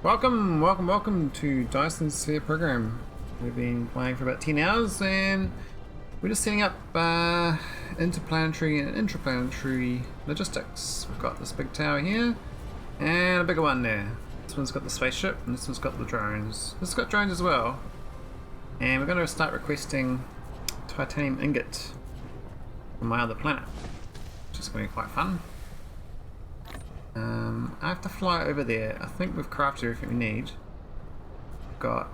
Welcome to Dyson Sphere Program. We've been playing for about 10 hours and we're just setting up interplanetary and intraplanetary logistics. We've got this big tower here and a bigger one there. This one's got the spaceship and this one's got the drones. This has got drones as well. And we're going to start requesting titanium ingot from my other planet, which is going to be quite fun. I have to fly over there. I think we've crafted everything we need. Got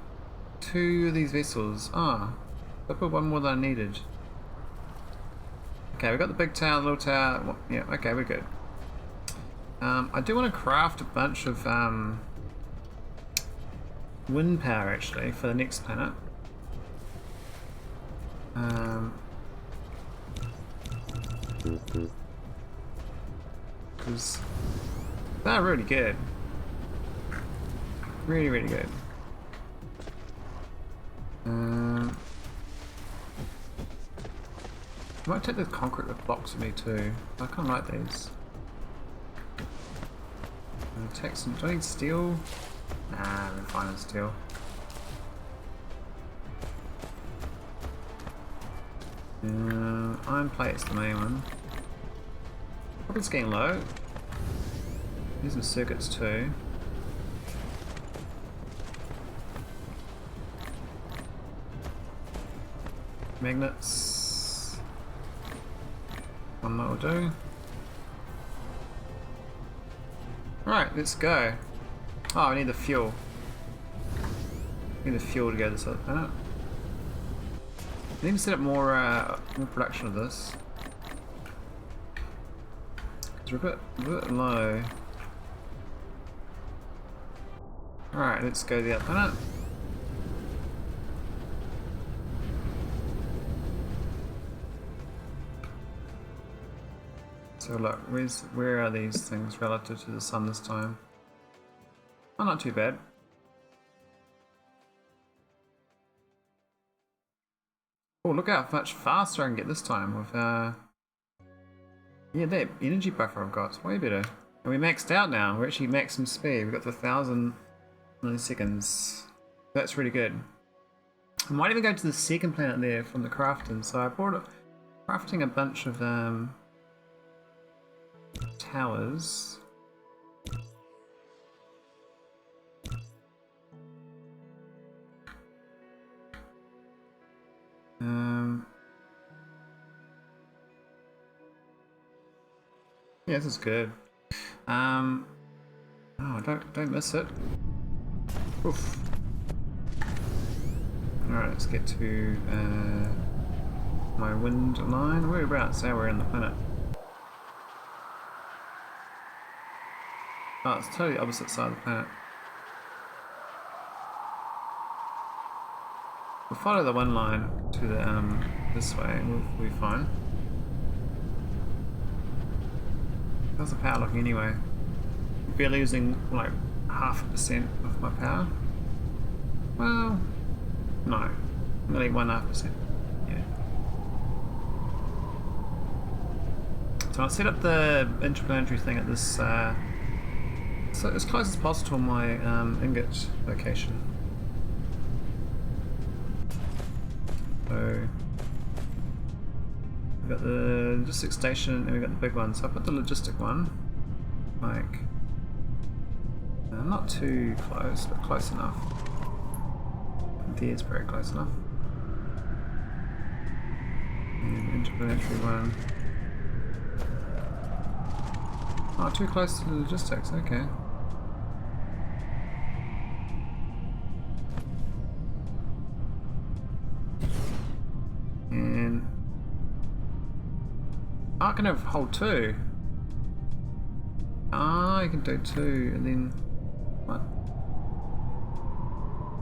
2 of these vessels. I put one more than I needed. Okay, we've got the big tower, the little tower. Well, yeah, okay, we're good. I do want to craft a bunch of wind power actually for the next planet. Because they're really good. Really good. I might take the concrete blocks with me too. I kind of like these. Take some. Do I need steel? Nah, I'm fine with steel. Iron plate's the main one. It's getting low. There's some circuits too. Magnets. One that will do. Right, let's go. Oh, we need the fuel. We need the fuel to go to this other planet. We need to set up more production of this. We're a bit low. Alright, let's go to the other planet. So look, where are these things relative to the sun this time? Oh, not too bad. Oh, look how much faster I can get this time with yeah, that energy buffer I've got, it's way better. And we maxed out now, we're actually maximum speed, we've got to 1000 milliseconds. That's really good. I might even go to the second planet there from the crafting, so I brought crafting a bunch of towers. Yeah, this is good. Oh, don't miss it. Oof. Alright, let's get to my wind line. Whereabouts are we in the planet? Oh, it's totally the opposite side of the planet. We'll follow the wind line to the this way and we'll be fine. How's the power looking anyway? Barely using like 0.5% of my power. Well, no, only 1.5%. Yeah. So I'll set up the interplanetary thing at this, so as close as possible to my ingot location. So we've got the logistic station and we've got the big one. So I put the logistic one, like, not too close, but close enough. There's very close enough. And interplanetary one. Oh, too close to the logistics, okay. And I can have hold 2. Ah, you can do 2 and then what?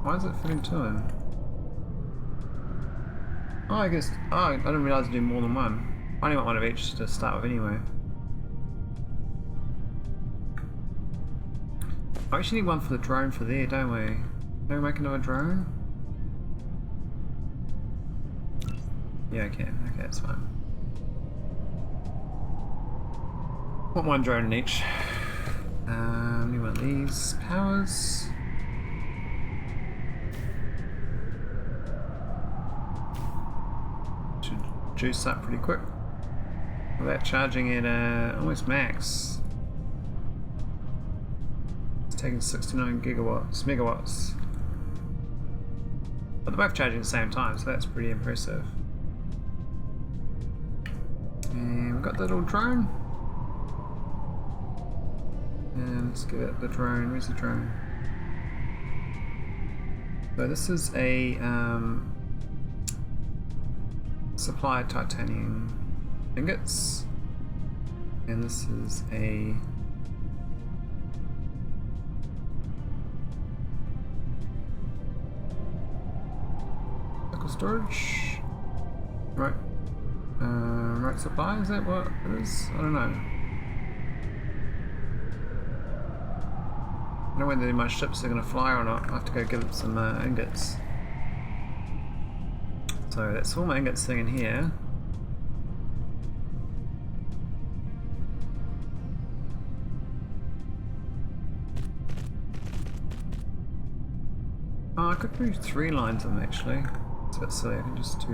Why is it fitting 2 in? Oh, I guess. Oh, I didn't realise to do more than one. I only want one of each to start with anyway. I actually need one for the drone for there, don't we? Can we make another drone? Yeah, I can. Okay, that's fine. Want one drone in each. We want these powers. juice up pretty quick. Without charging at almost max. It's taking 69 megawatts. But they're both charging at the same time, so that's pretty impressive. And we've got the little drone. And let's give it the drone. Where's the drone? So this is a supply titanium ingots, and this is a local storage. Right. Right supply, is that what it is? I don't know. I don't know whether my ships are going to fly or not. I have to go give it some ingots. So that's all my ingots sitting in here. Oh, I could do 3 lines of them actually. It's a bit silly. I can just do,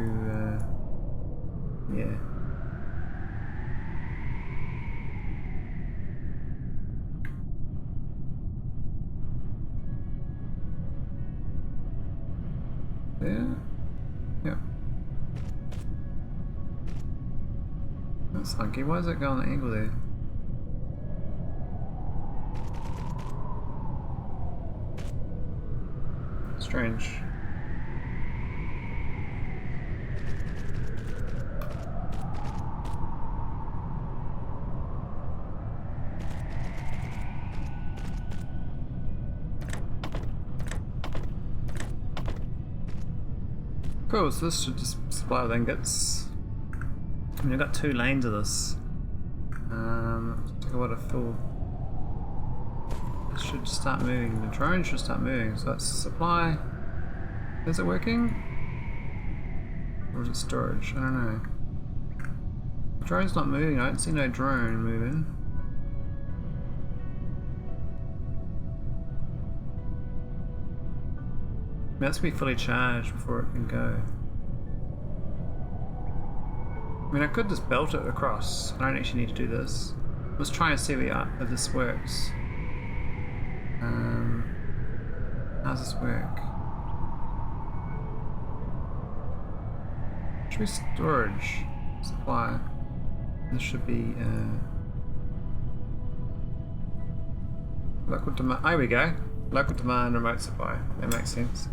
yeah. There. Yep. That's funky. Why does it go on the angle there? Strange. Cool, so this should just supply with ingots. I mean, I've got 2 lanes of this. Take a what a full. It should start moving. The drone should start moving. So that's supply. Is it working? Or is it storage? I don't know. The drone's not moving. I don't see no drone moving. It has to be fully charged before it can go. I mean, I could just belt it across. I don't actually need to do this. Let's try and see if this works. How's this work? Should be storage supply. This should be local demand. There we go. Local demand, remote supply. That makes sense.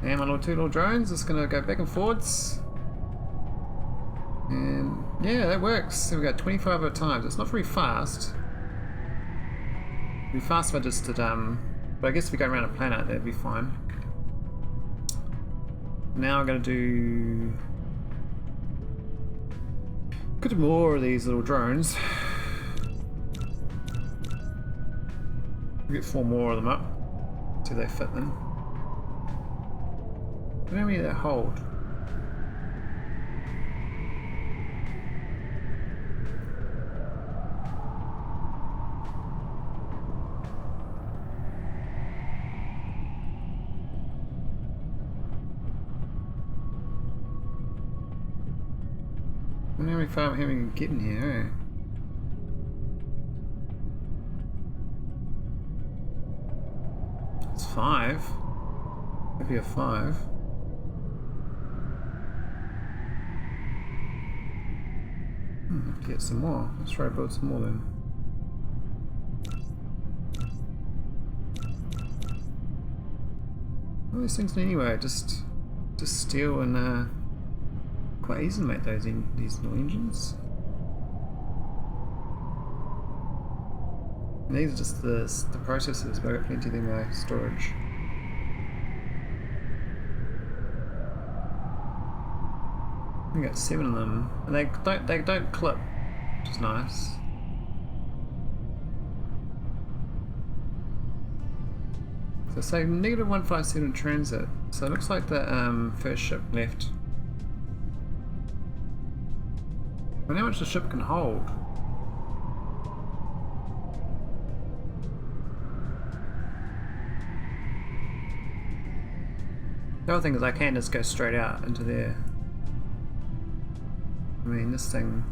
And my 2 little drones just gonna go back and forwards. And yeah, that works. So we got 25 at a time. It's not very fast. It'd be fast if I just did, but I guess if we go around a planet, that'd be fine. Now I'm gonna do. Could do more of these little drones. We'll get 4 more of them up. See if they fit then. How many do they hold? I wonder how many far we can get in here, eh? It's 5. Maybe a 5. Have to get some more. Let's try to build some more then. All these things anyway, just steel and quite easy to make these little engines. And these are just the processors, but I've got plenty in my storage. I got 7 of them, and they don't clip, which is nice. So say -157 in transit. So it looks like the first ship left. I wonder how much the ship can hold. The other thing is I can just go straight out into there. mean, this thing...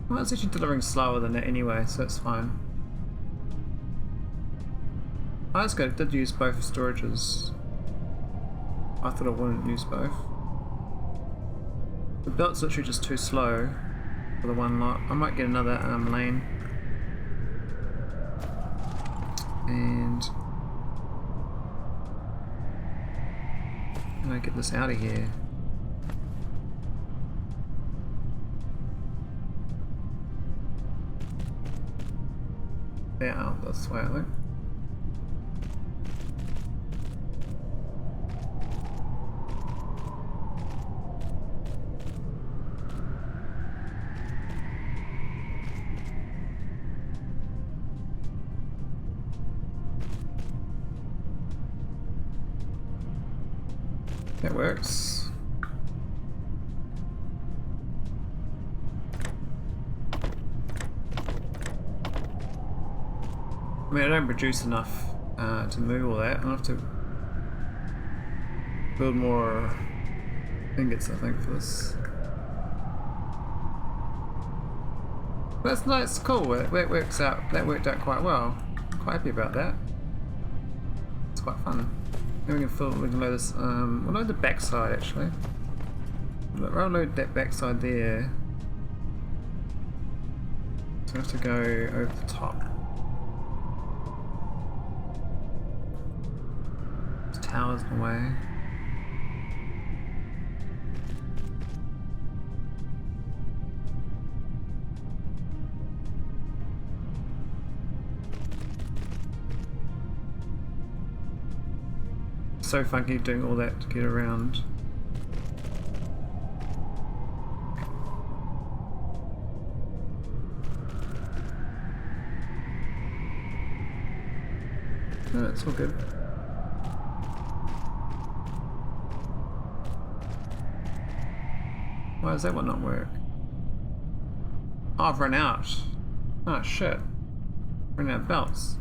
Well, it's actually delivering slower than that anyway, so it's fine. Oh, that's good. It did use both storages. I thought it wouldn't use both. The belt's literally just too slow for the one lot. I might get another lane. And I'm gonna get this out of here. Yeah, that's the way I think. That works. I mean, I don't produce enough to move all that. I'll have to build more ingots, I think, for this. But that's cool. That works out. That worked out quite well. I'm quite happy about that. It's quite fun. Then we can load this. We'll load the backside actually. I'll load that backside there. So I have to go over the top. This tower's in the way. So funky doing all that to get around. No, it's all good. Why does that one not work? Oh, I've run out. Oh shit. Run out of belts.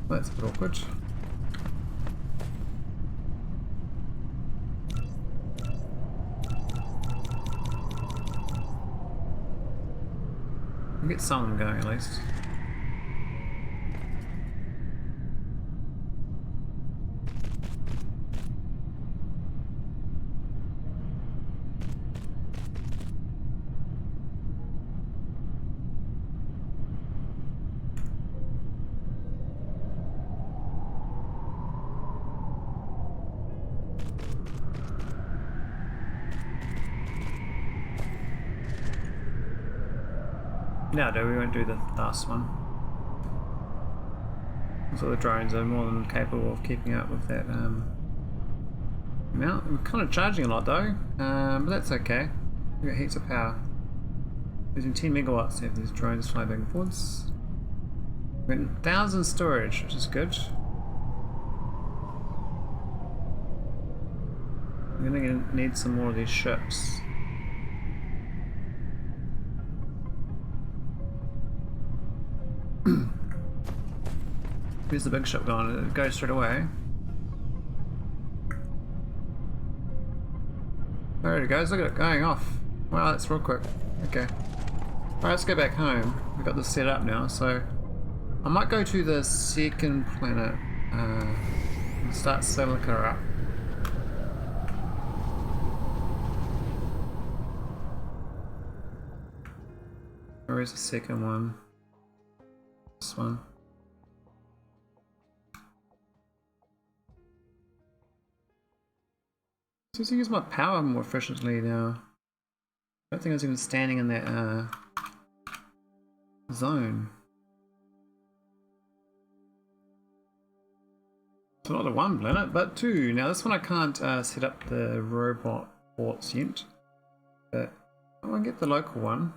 Well, that's a bit awkward. Get some going at least. No, we won't do the last one. So the drones are more than capable of keeping up with that amount. We're kind of charging a lot though, but that's okay. We've got heaps of power. Using 10 megawatts to have these drones fly back and forwards. We've got 1,000 storage, which is good. We're going to need some more of these ships. Here's the big ship going, it goes straight away. There it goes, look at it going off. Wow, that's real quick. Okay. Alright, let's go back home. We've got this set up now, so I might go to the second planet and start sailing her up. Where is the second one? This one. So I use my power more efficiently now. I don't think I was even standing in that zone. So not the one planet, but two. Now this one I can't set up the robot ports yet, but I want to get the local one.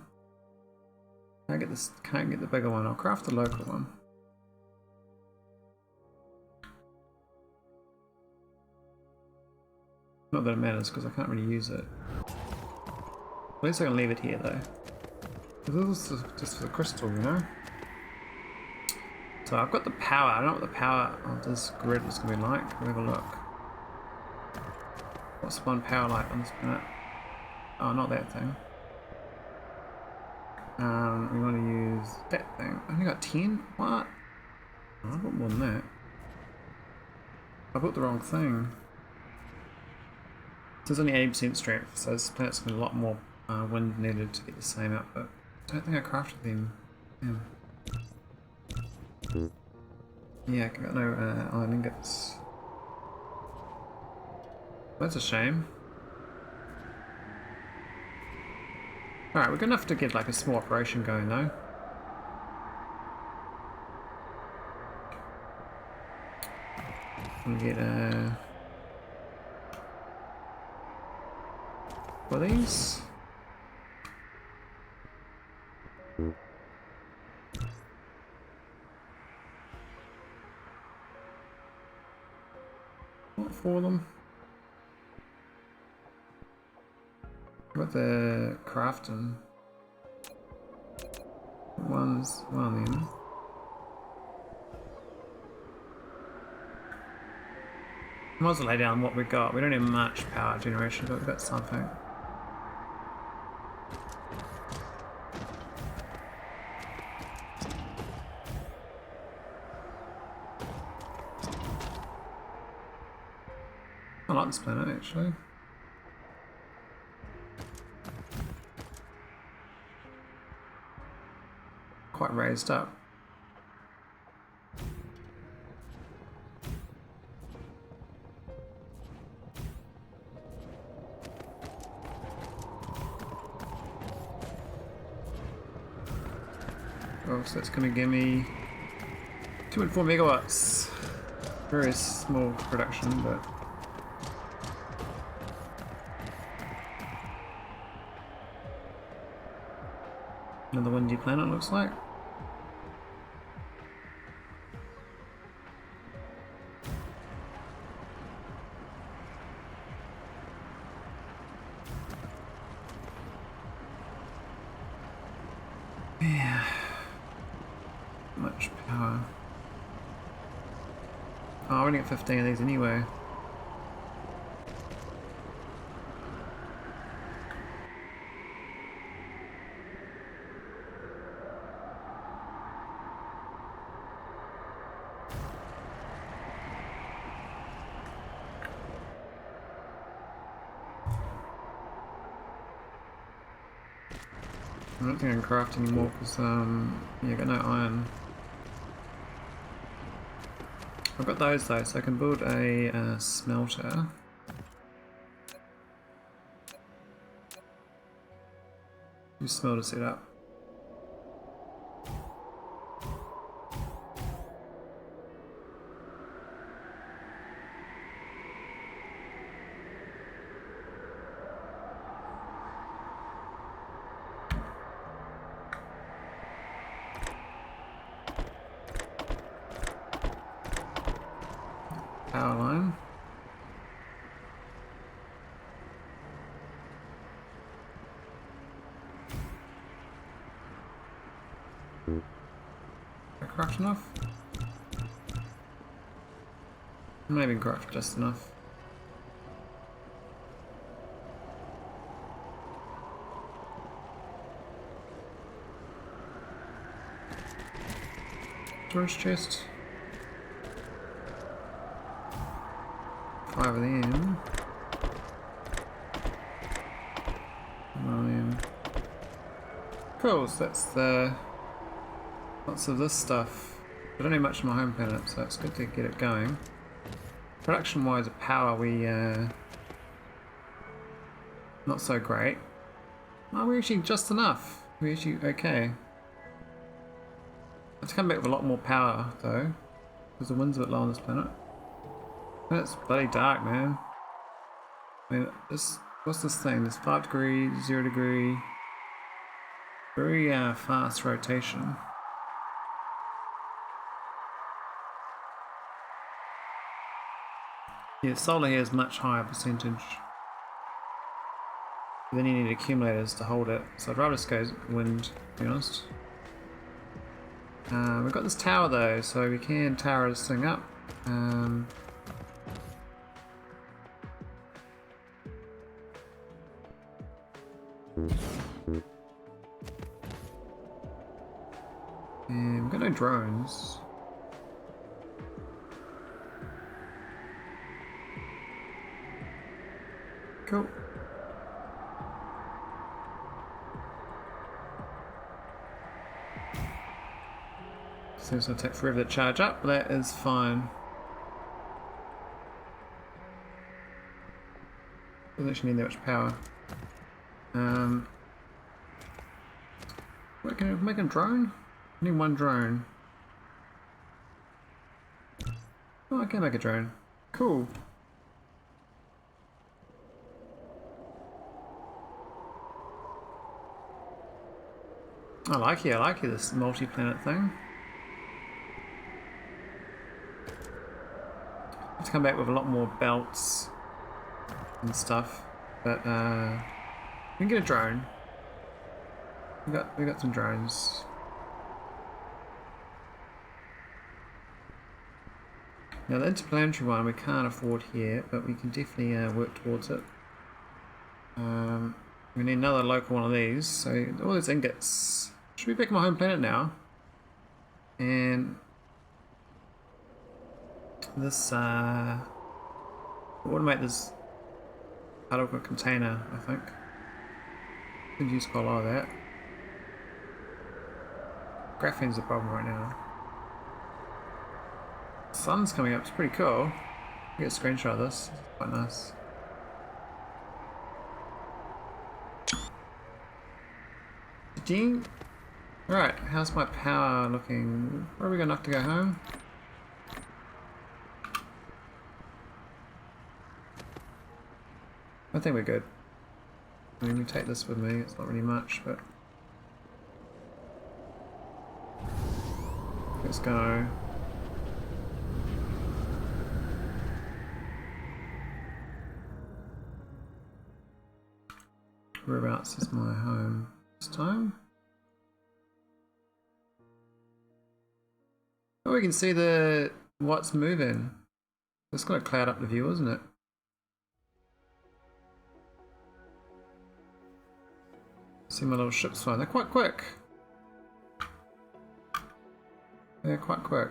Can't get the bigger one. I'll craft the local one. Not that it matters because I can't really use it. At least I can leave it here though. This is just for the crystal, you know? So I've got the power. I don't know what the power of this grid is going to be like. We'll have a look. What's one power like on this planet? Oh, not that thing. We want to use that thing. I only got 10? What? Oh, I got more than that. I bought the wrong thing. So there's only 80% strength, so this planet's got a lot more wind needed to get the same output. I don't think I crafted them. Yeah, I got no iron ingots. That's a shame. Alright, we're good enough to get like a small operation going though. We'll get what are these? What for them? What the crafting? One's one then. Might as well lay down what we got. We don't have much power generation, but we've got something. I like this planet actually. Quite raised up. Oh, so that's going to give me 2.4 megawatts. Very small production, but another windy planet looks like. Yeah. Much power. Oh, I only got 15 of these anyway. I don't think I can craft anymore because, yeah, I got no iron. I've got those though, so I can build a smelter. New smelter set up. Power line. I craft enough? Maybe craft just enough. Storage chest. 5 of them. 9. Cool, so that's the lots of this stuff. I don't have much on my home planet, so it's good to get it going. Production wise of power, we not so great. Oh, we're actually just enough. We're actually okay. I have to come back with a lot more power though, because the wind's a bit low on this planet. It's bloody dark, man. I mean, what's this thing? There's 5 degrees, 0 degree. Very fast rotation. Yeah, solar here is much higher percentage. But then you need accumulators to hold it, so I'd rather just go wind, to be honest. We've got this tower though, so we can tower this thing up. And we've got no drones. Cool. Seems to take forever to charge up, but that is fine. Doesn't actually need that much power. What, can I make a drone? I need one drone. Oh, I can make a drone. Cool. I like you, this multi-planet thing. Have to come back with a lot more belts and stuff, but we can get a drone. We got some drones. Now the interplanetary one we can't afford here, but we can definitely work towards it. We need another local one of these. So all these ingots should be back on my home planet now, and this we'll automate this particle container. I think could use quite a lot of that. Graphene's the problem right now. The sun's coming up. It's pretty cool. Get a screenshot of this. It's quite nice. Ding. Alright, how's my power looking? Are we got enough to go home? I think we're good. I mean, we take this with me, it's not really much, but let's go. Whereabouts is my home this time? Oh, we can see what's moving. It's gonna cloud up the view, isn't it? See my little ships flying. They're quite quick. They're quite quick.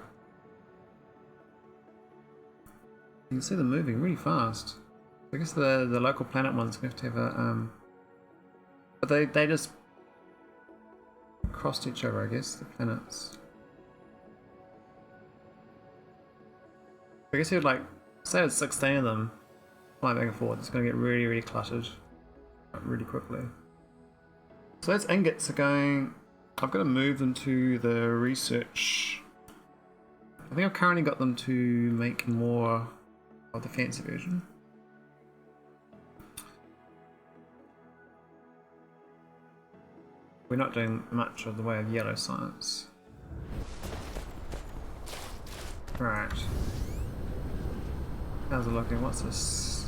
You can see them moving really fast. I guess the local planet one's gonna have to have a but they just crossed each other, I guess, the planets. I guess you'd like say there's 16 of them flying back and forth. It's gonna get really, really cluttered really quickly. So those ingots are going. I've got to move them to the research. I think I've currently got them to make more of the fancy version. We're not doing much of the way of yellow science. Right. How's it looking? What's this?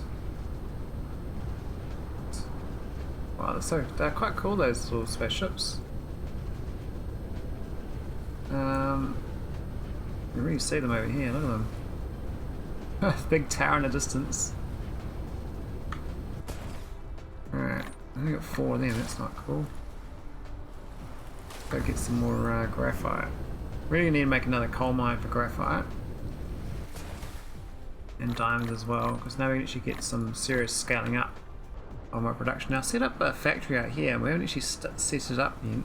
Wow, they're quite cool, those little spaceships. You can really see them over here, look at them. Big tower in the distance. Alright, I only got 4 of them, that's not cool. Go get some more graphite. Really need to make another coal mine for graphite. And diamonds as well, because now we actually get some serious scaling up on my production. Now I set up a factory out here, we haven't actually set it up yet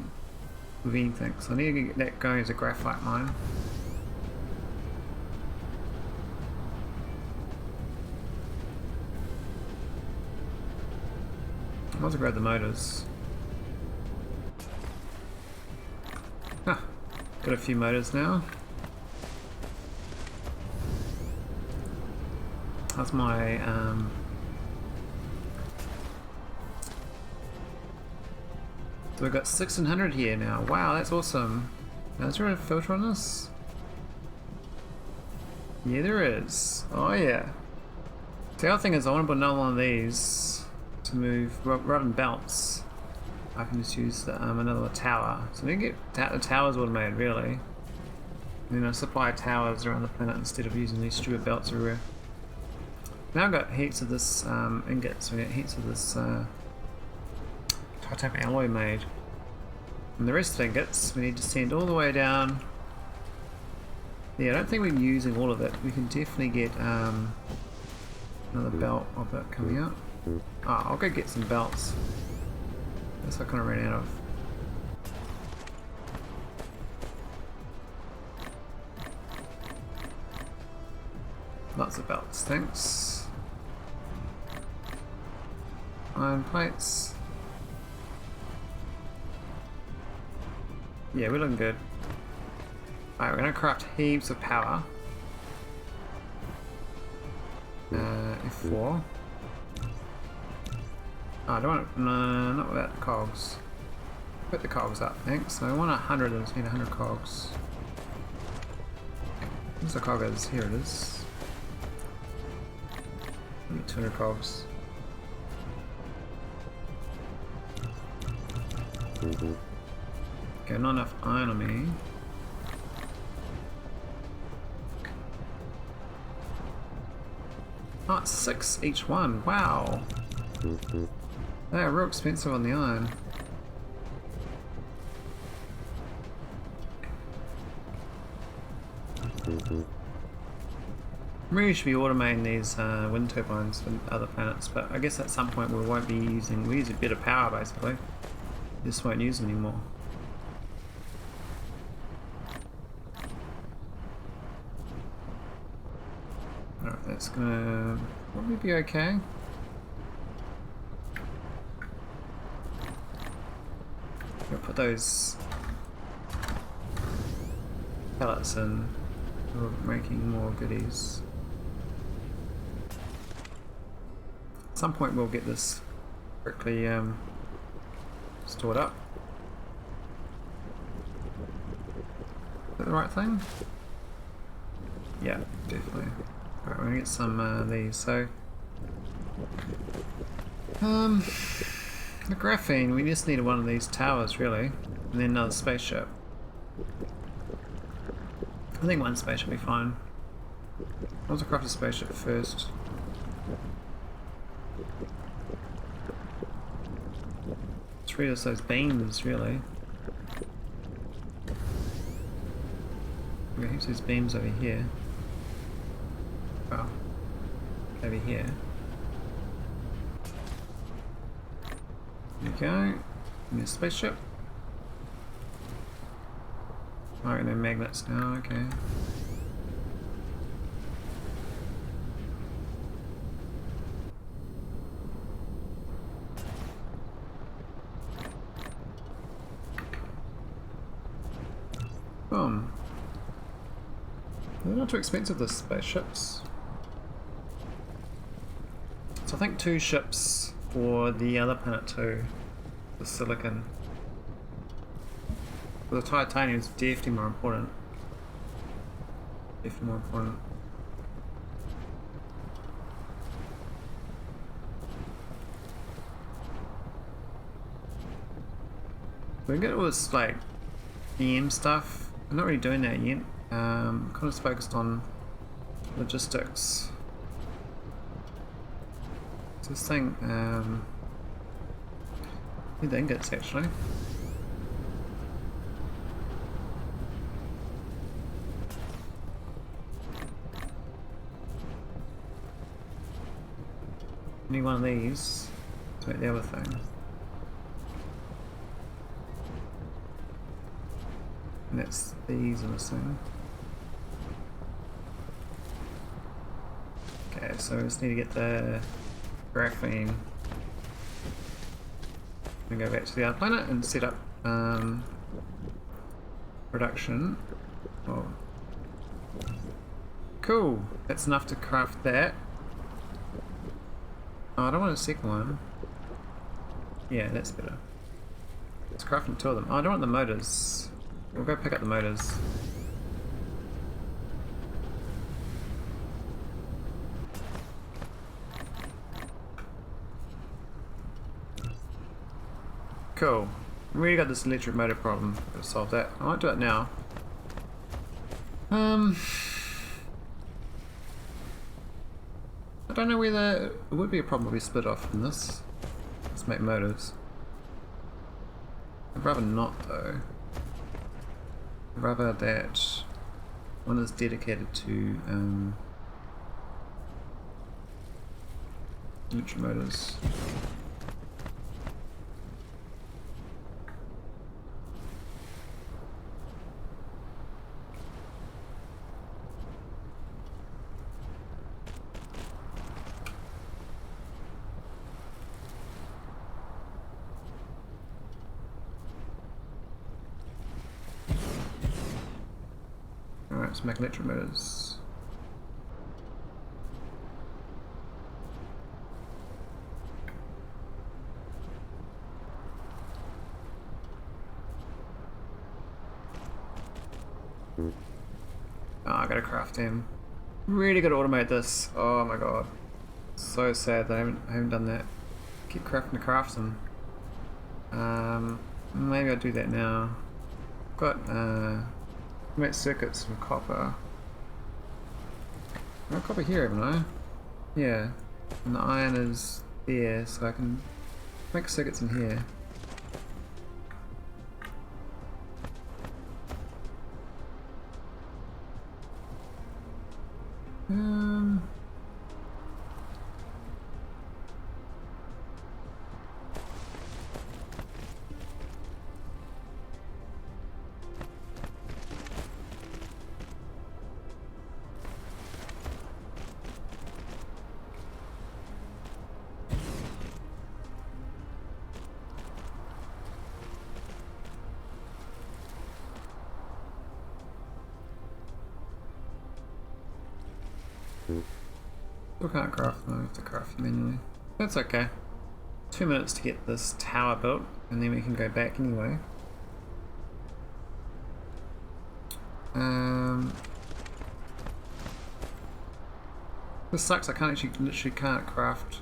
with anything, so I need to get that going as a graphite mine. I might as well grab the motors. Huh, got a few motors now. That's my so we've got 1600 here now. Wow, that's awesome. Now, is there a filter on this? Yeah, there is. Oh yeah. The other thing is I want to put another one of these to move rather than belts. I can just use another tower. So we can get the towers automated, really. You know, supply towers around the planet instead of using these stupid belts everywhere. Now I've got heaps of this ingot, so we get heaps of this titanium alloy made. And the rest of the ingots we need to send all the way down. Yeah, I don't think we're using all of it. We can definitely get another belt of it coming out. Ah, I'll go get some belts. That's what I kind of ran out of. Lots of belts, thanks. Iron plates. Yeah, we're looking good. Alright, we're gonna craft heaps of power. F4. Oh, I don't want, no, not without the cogs. Put the cogs up, thanks. So I want 100, I just need 100 cogs. Where's the cog is? Here it is. I need 200 cogs. Okay, not enough iron on me. Oh, it's 6 each one. Wow. They are real expensive on the iron. Really should be automating these wind turbines for other planets, but I guess at some point we won't be using, we use a bit of power basically. Just won't use them anymore. Alright, that's gonna probably be okay. We'll put those pellets in. We're making more goodies. At some point we'll get this quickly stored up. Is that the right thing? Yeah, definitely. Alright, we're gonna get some of these. So, the graphene, we just need one of these towers really, and then another spaceship. I think one spaceship will be fine. I'll just craft a spaceship first. Let's reduce those beams really. Okay, here's these beams over here. Oh, over here. There we go. New spaceship. Alright, they're magnets now, okay. Boom. They're not too expensive, the spaceships. So I think 2 ships for the other planet too. The silicon. The titanium is definitely more important. Definitely more important. We can get all this like EM stuff. I'm not really doing that yet. Kind of focused on logistics. So this thing, I need the ingots actually. Need one of these to make the other thing. And that's these I'm assuming. Okay, so we just need to get the graphene. I'm gonna go back to the other planet and set up production. Oh. Cool, that's enough to craft that. Oh, I don't want a second one. Yeah, that's better. Let's craft 2 of them. Oh, I don't want the motors. We'll go pick up the motors. Cool. We really got this electric motor problem. Gotta solve that. I won't do it now. I don't know whether it would be a problem if we split off from this. Let's make motors. I'd rather not though. I'd rather that one is dedicated to electric motors. Alright, let's make electric motors. Oh, I gotta craft him. Really gotta automate this. Oh my god. So sad that I haven't done that. Keep crafting the crafts and maybe I'll do that now. Got make circuits from copper. I got copper here, haven't I? Yeah. And the iron is there, so I can make circuits in here. Still can't craft them, I have to craft them manually. That's okay. 2 minutes to get this tower built, and then we can go back anyway. This sucks, I can't actually, literally can't craft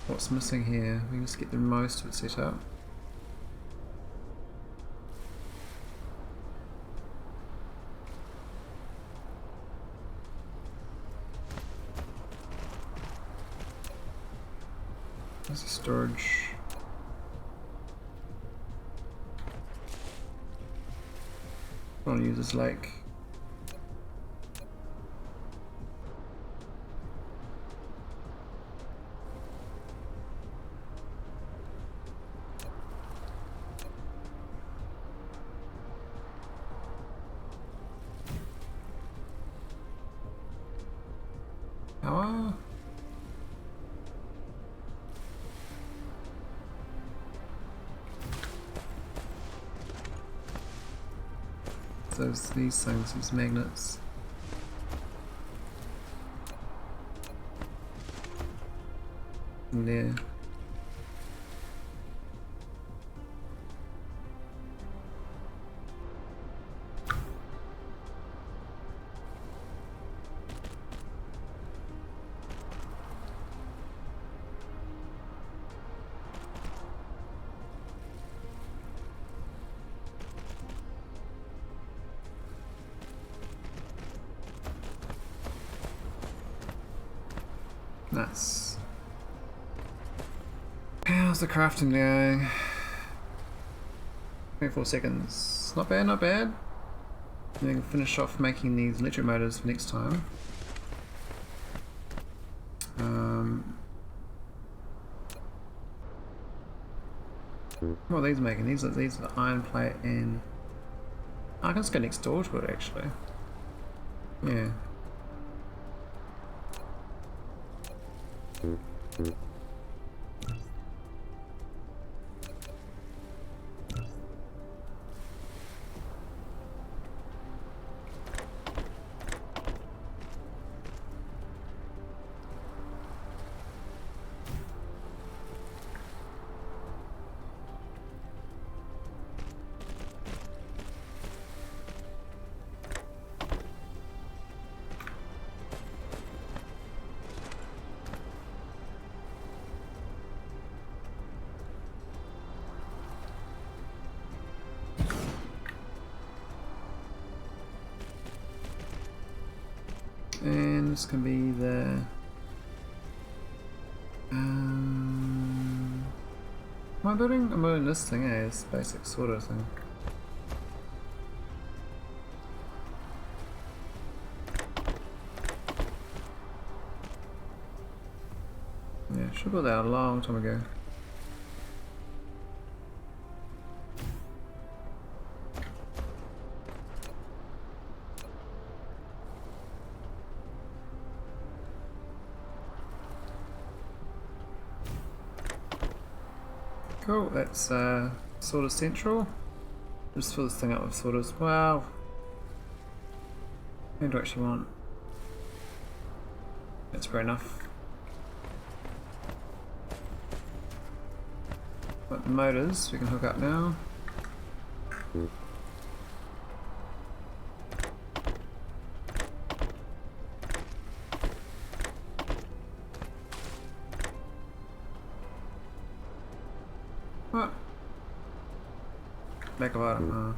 what's missing here. We can just get the most of it set up. There's a storage. I want to use this lake. Power? So these things, these magnets. In there. Nice. How's the crafting going? 24 seconds. Not bad, not bad. And we can finish off making these electric motors for next time. What are these making? These are iron plate and... Oh, I can just go next door to it actually. Yeah. And this can be the Am I building? I'm building this thing, eh? This basic sort of thing. Yeah, should have built that a long time ago. Cool, that's sort of central. Just fill this thing up with sort of, wow. What do I actually want? That's fair enough. Got the motors we can hook up now. What? Back of item,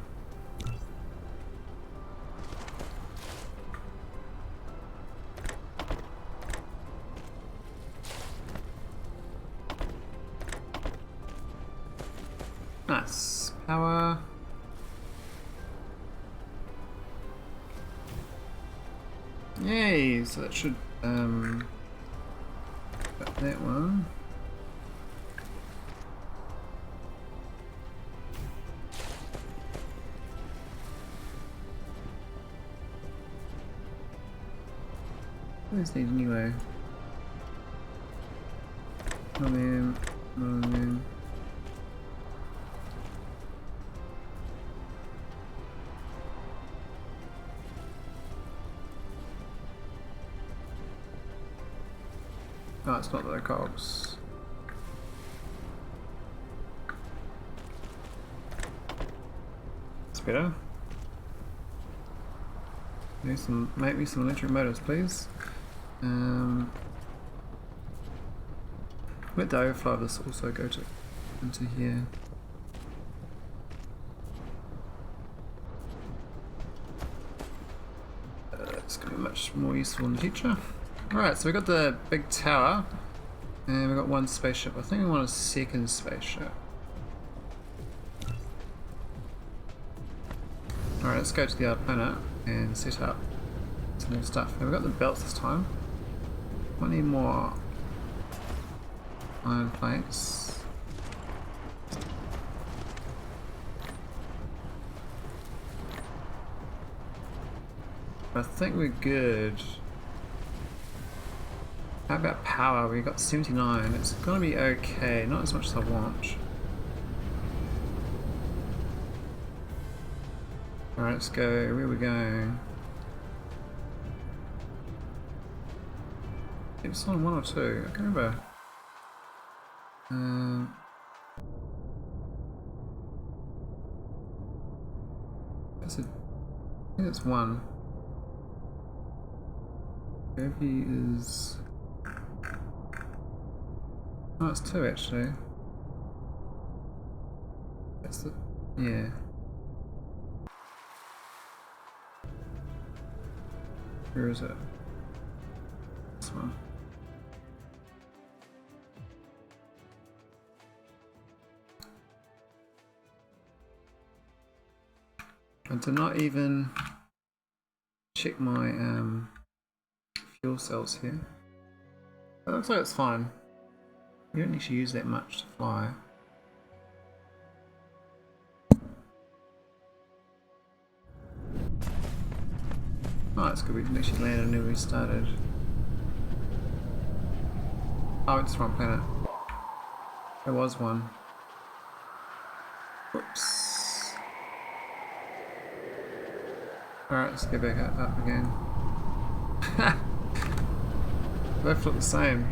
Nice. Power. Yay! So that should got that one. What these need anyway? Million. No, it's not the cogs. It's better. Make me some electric motors, please. Let the overflow of this also go into here. It's going to be much more useful in the future. Alright, so we got the big tower, and we got one spaceship. I think we want a second spaceship. Alright, let's go to the other planet and set up some more stuff. And we've got the belts this time. I need more iron plates. I think we're good. How about power? We got 79. It's gonna be okay, not as much as I want. Alright, let's go. Where are we going? It's on 1 or 2. I can't remember. That's a, I think it's 1. Heavy is. Oh, it's 2 actually. That's the. Yeah. Where is it? This one. I did not even check my fuel cells here. It looks like it's fine. You don't need to use that much to fly. Oh, that's good. We didn't actually land where we started. Oh, it's the wrong planet. There was one. Whoops. Alright, let's go back up again. Both look the same.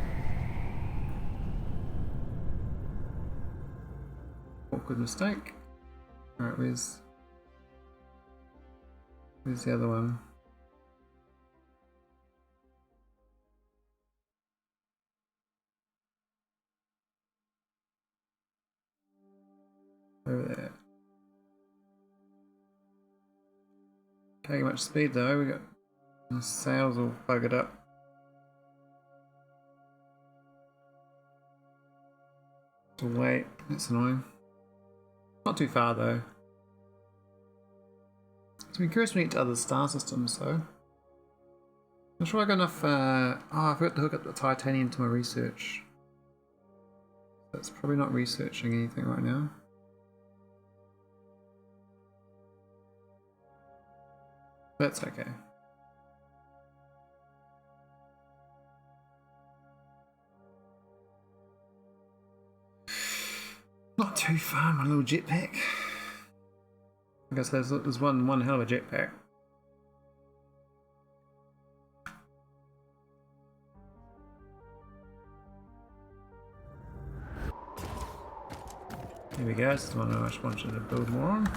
Awkward mistake. Alright, where's the other one? Over there. Can't get much speed though, we got the sails all buggered up. To wait. That's annoying. Not too far though. So I'm curious when we get to other star systems though. I'm sure I got enough. Oh, I forgot to hook up the titanium to my research. That's probably not researching anything right now. That's okay. Not too far, my little jetpack. I guess there's one hell of a jetpack. Here we go, this is the one I just wanted to build more on.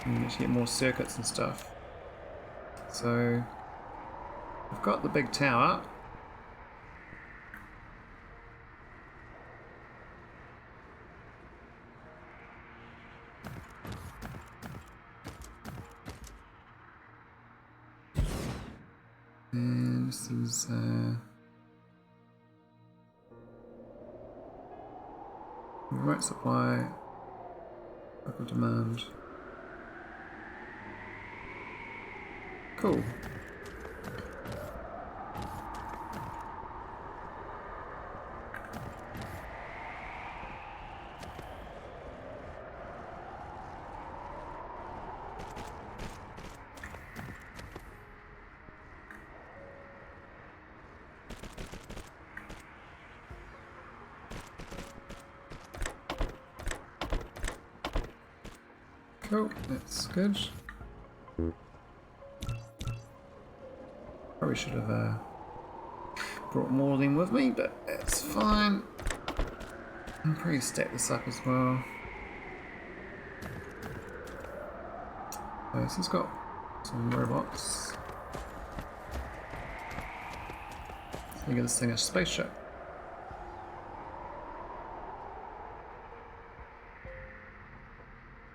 And you get more circuits and stuff. So, I've got the big tower. And this is remote supply, local demand. Cool. Cool, that's good. Probably should have brought more of them with me, but that's fine. I'm pretty stack this up as well. So this has got some robots. So you get this thing a spaceship.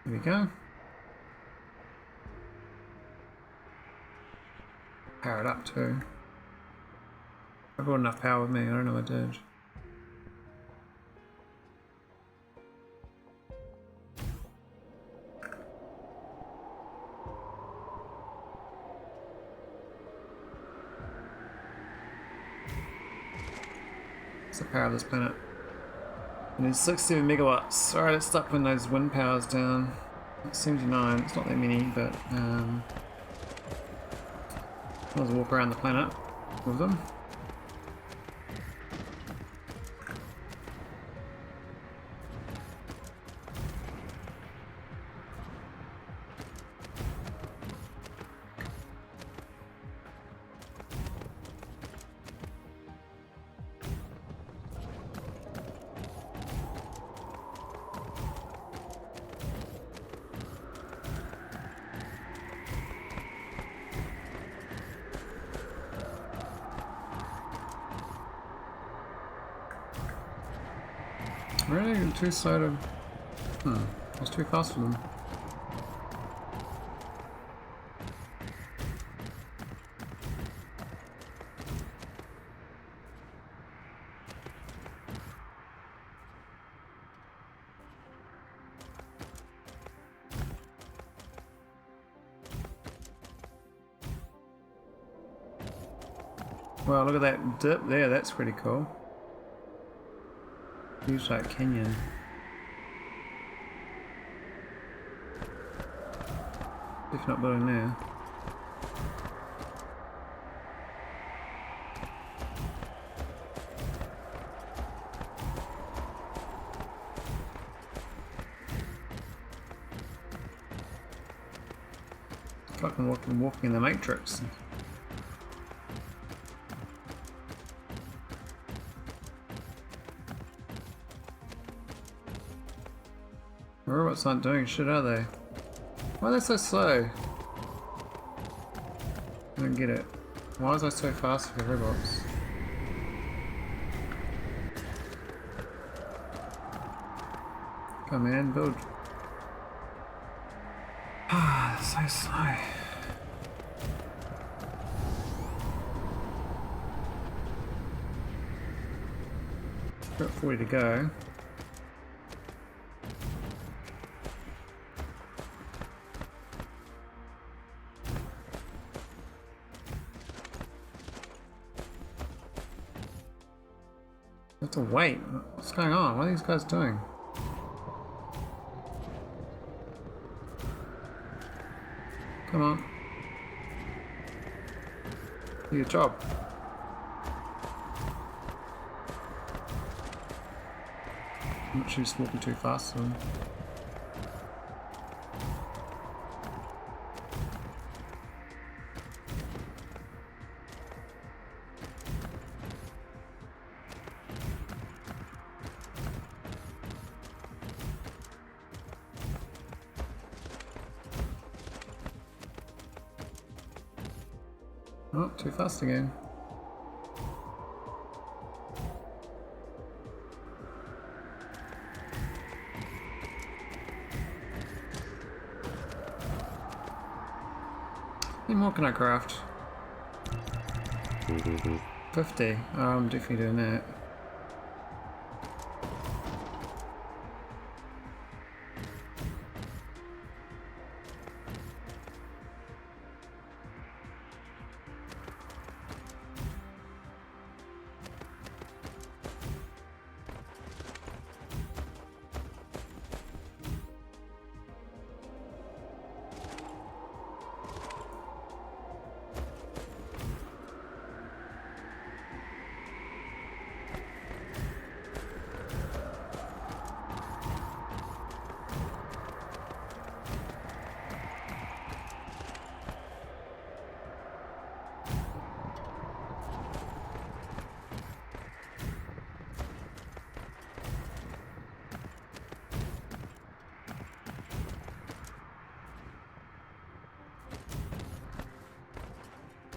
Here we go. Power it up too. I brought enough power with me, I don't know what I did. What's the power of this planet? And it's 67 megawatts. Alright, let's start putting those wind powers down. It's 79, it's not that many, but I'll walk around the planet with them. Really? You're too slow to... I was too fast for them. Wow, look at that dip there, that's pretty cool. Huge like canyon. If not building there. It's like I'm walking in the Matrix. The robots aren't doing shit, are they? Why are they so slow? I don't get it. Why was I so fast for the robots? Come on, build. Ah, so slow. Got 40 to go. I have to wait. What's going on? What are these guys doing? Come on. Do your job. I'm not sure just walking too fast. So. Oh, too fast again. How many more can I craft? 50. Oh, I'm definitely doing that.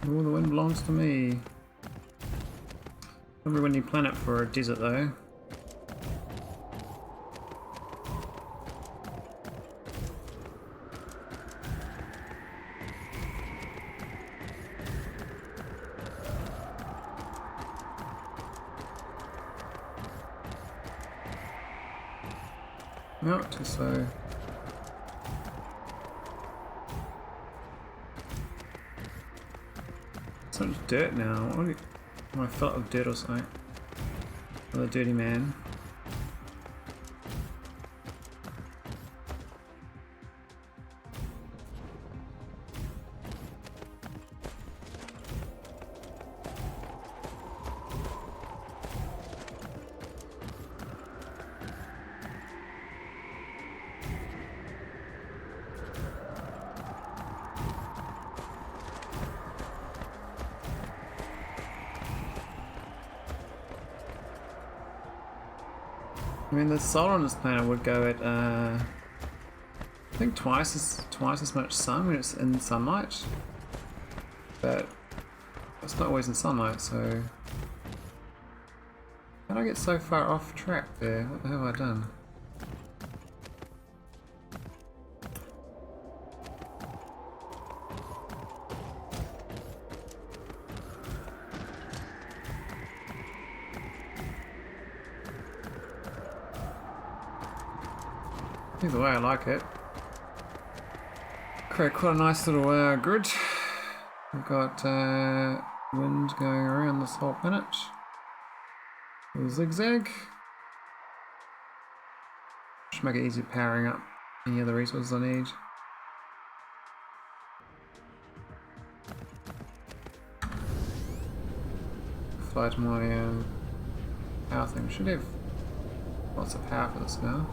Oh, the wind belongs to me. Remember when you plan it for a desert though. No, too slow. So much dirt now. Am I filled with dirt or something? Another dirty man. I mean, the solar on this planet would go at, I think twice as much sun when it's in sunlight, but it's not always in sunlight. So, how did I get so far off track there? What the hell have I done? Either way, I like it. Create quite a nice little grid. We've got wind going around this whole planet. A zigzag. Should make it easy powering up any other resources I need. Fly to my power thing. Should have lots of power for this now.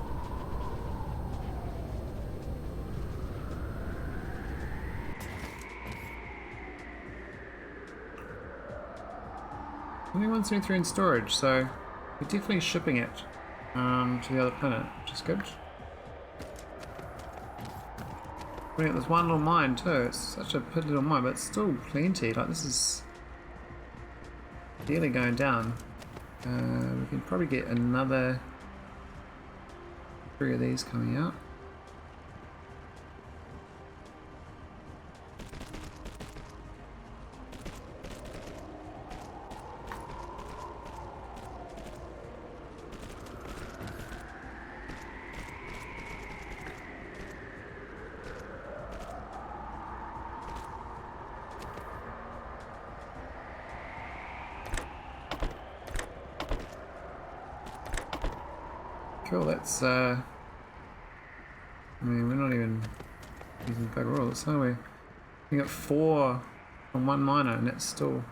Only 173 in storage, so we're definitely shipping it to the other planet, which is good. There's one little mine too. It's such a piddly little mine, but it's still plenty. Like, this is barely going down. We can probably get another 3 of these coming out. Cool, that's I mean, we're not even using bugger all this, are we? We got 4 on one miner and it's still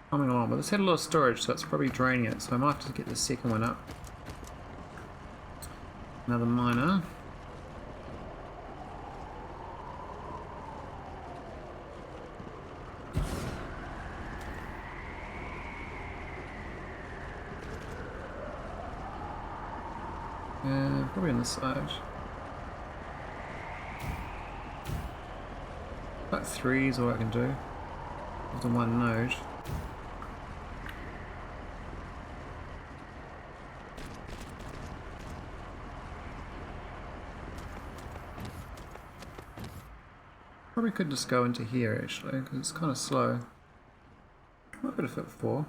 coming along. But this had a lot of storage, so it's probably draining it, so I might have to get the second one up. Another miner. Probably on the side. About 3 is all I can do with the one node. Probably could just go into here actually, because it's kind of slow. Might be able to fit 4.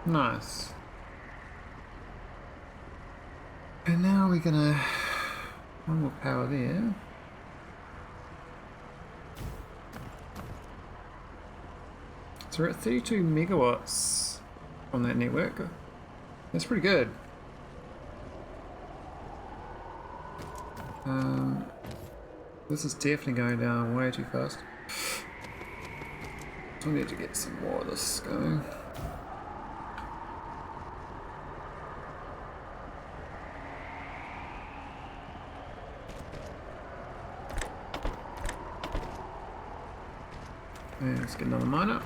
Nice. And now we're gonna one more power there. So we're at 32 megawatts on that network. That's pretty good. This is definitely going down way too fast. So we need to get some more of this going. And let's get another miner.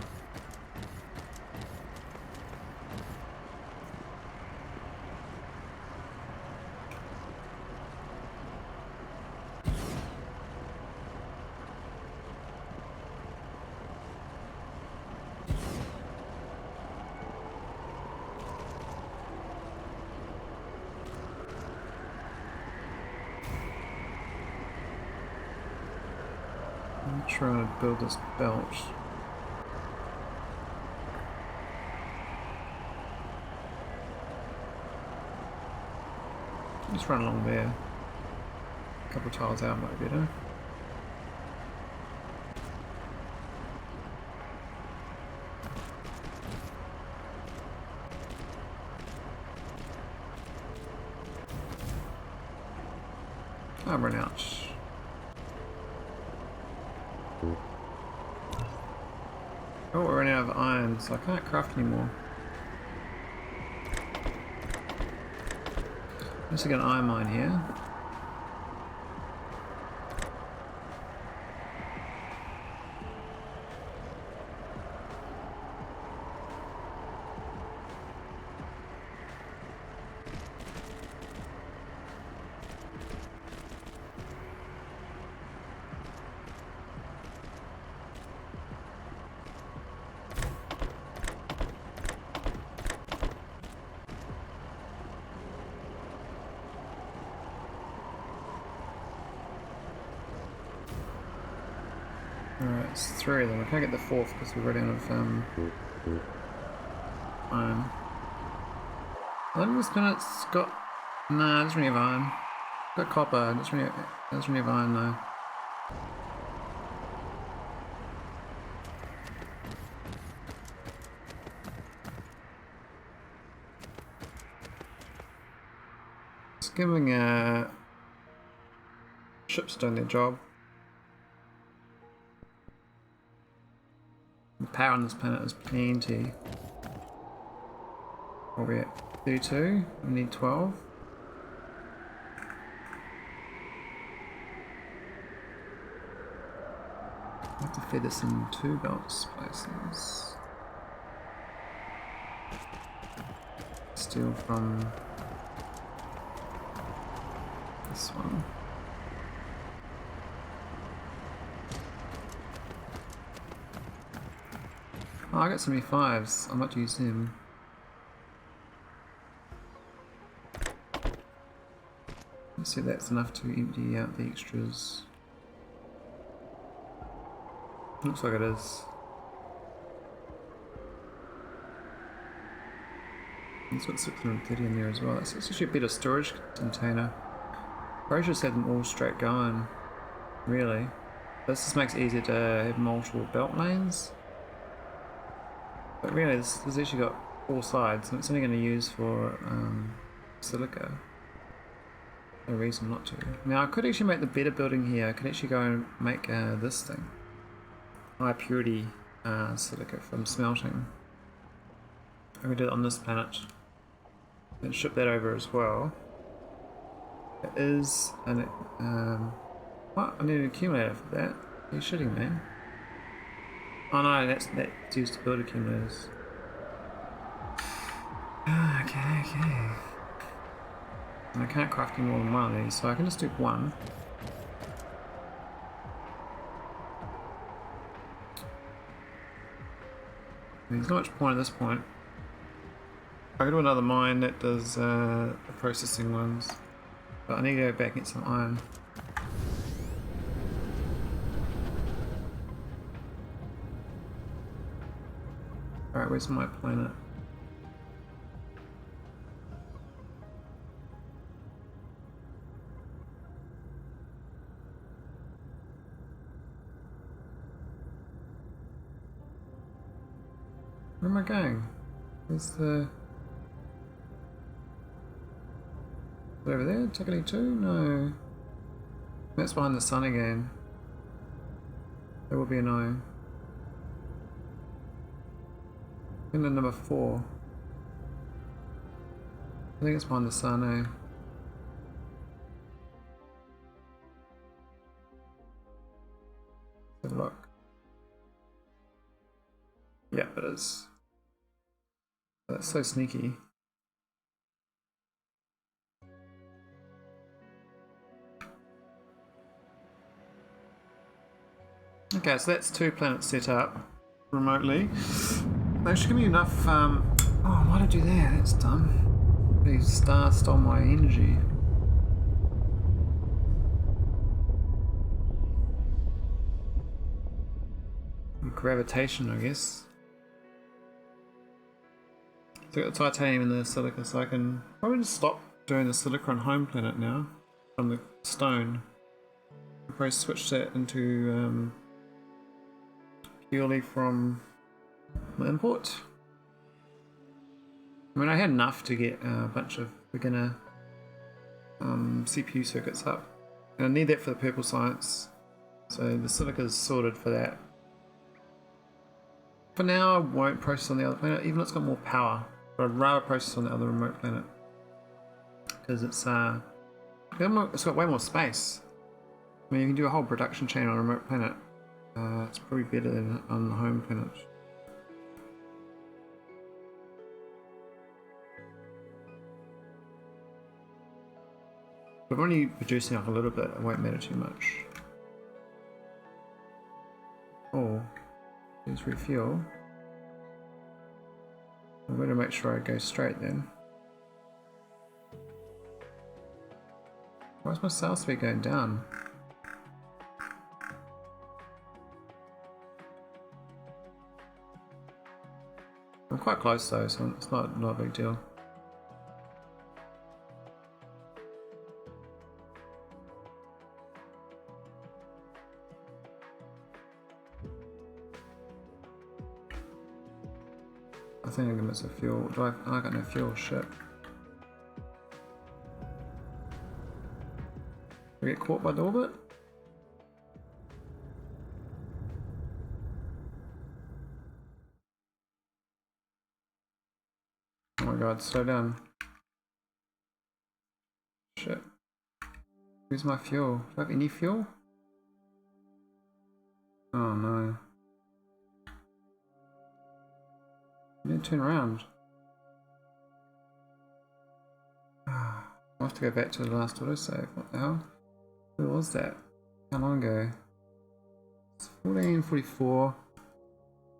I'm trying to build this belt. Just run along there. A couple of tiles out might be better. I've run out. Oh, we're running out of iron, so I can't craft anymore. Let's get an iron mine here. Alright, it's 3 of them. I can't get the 4th because we're running out of iron. I think this planet's got... Nah, it doesn't really have iron. It's got copper, it doesn't really have iron though. It's giving ships doing their job. The power on this planet is plenty. What are we at? 32? We need 12. I have to feed this in 2 belts places. Steal from this one. Oh, I got so many 5s, I might use them. Let's see if that's enough to empty out the extras. Looks like it is. It's got 630 in there as well. That's actually a better storage container. Probably just have them all straight going, really. This just makes it easier to have multiple belt lanes. But really, this actually got 4 sides, and it's only going to use for silica. No reason not to. Now, I could actually make the better building here. I could actually go and make this thing. High purity silica from smelting. I could do it on this planet. And ship that over as well. It is an what? I need an accumulator for that. Are you shitting me? Oh no, that's used to build accumulators. Okay. And I can't craft any more than one of these, so I can just do one. There's not much point at this point. I could do another mine that does the processing ones, but I need to go back and get some iron. Alright, where's my planet? Where am I going? Where's the... over there? Tickety 2? No. That's behind the sun again. That will be annoying. And then number 4. I think it's behind the sun, eh? Have a look. Yeah, it is. That's so sneaky. Okay, so that's 2 planets set up remotely. They should give me enough. Oh, why did I do that? That's dumb. These stars stole my energy. Gravitation, I guess. So I got the titanium and the silica, so I can probably just stop doing the silica on home planet now from the stone. I'll probably switch that into purely from my import. I mean, I had enough to get a bunch of beginner CPU circuits up, and I need that for the purple science, so the silica is sorted for that. For now, I won't process on the other planet, even though it's got more power, but I'd rather process on the other remote planet because it's got way more space. I mean, you can do a whole production chain on a remote planet. It's probably better than on the home planet. But if I'm only producing like a little bit, it won't matter too much. Oh, there's refuel. I better make sure I go straight then. Why is my sales speed going down? I'm quite close though, so it's not a big deal. I think I'm gonna miss a fuel. I got no fuel, shit. We get caught by the orbit? Oh my god, slow down. Shit. Where's my fuel? Do I have any fuel? Oh no. I need to turn around. I'll have to go back to the last autosave. What the hell? Where was that? How long ago? It's 1444.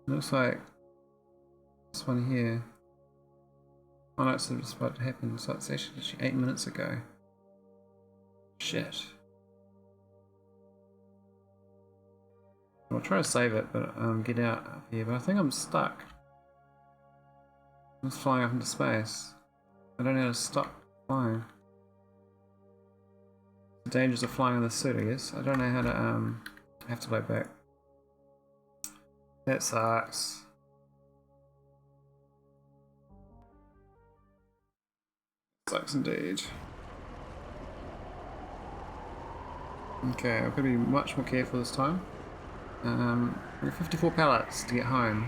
Looks like this one here. Oh no, it's just what happened. So it's actually 8 minutes ago. Shit. I'll try to save it, but get out of here. But I think I'm stuck. I'm just flying up into space. I don't know how to stop flying. The dangers of flying in the suit, I guess. I don't know how to I have to load back. That sucks. Sucks indeed. Okay, I've got to be much more careful this time. We're 54 pallets to get home.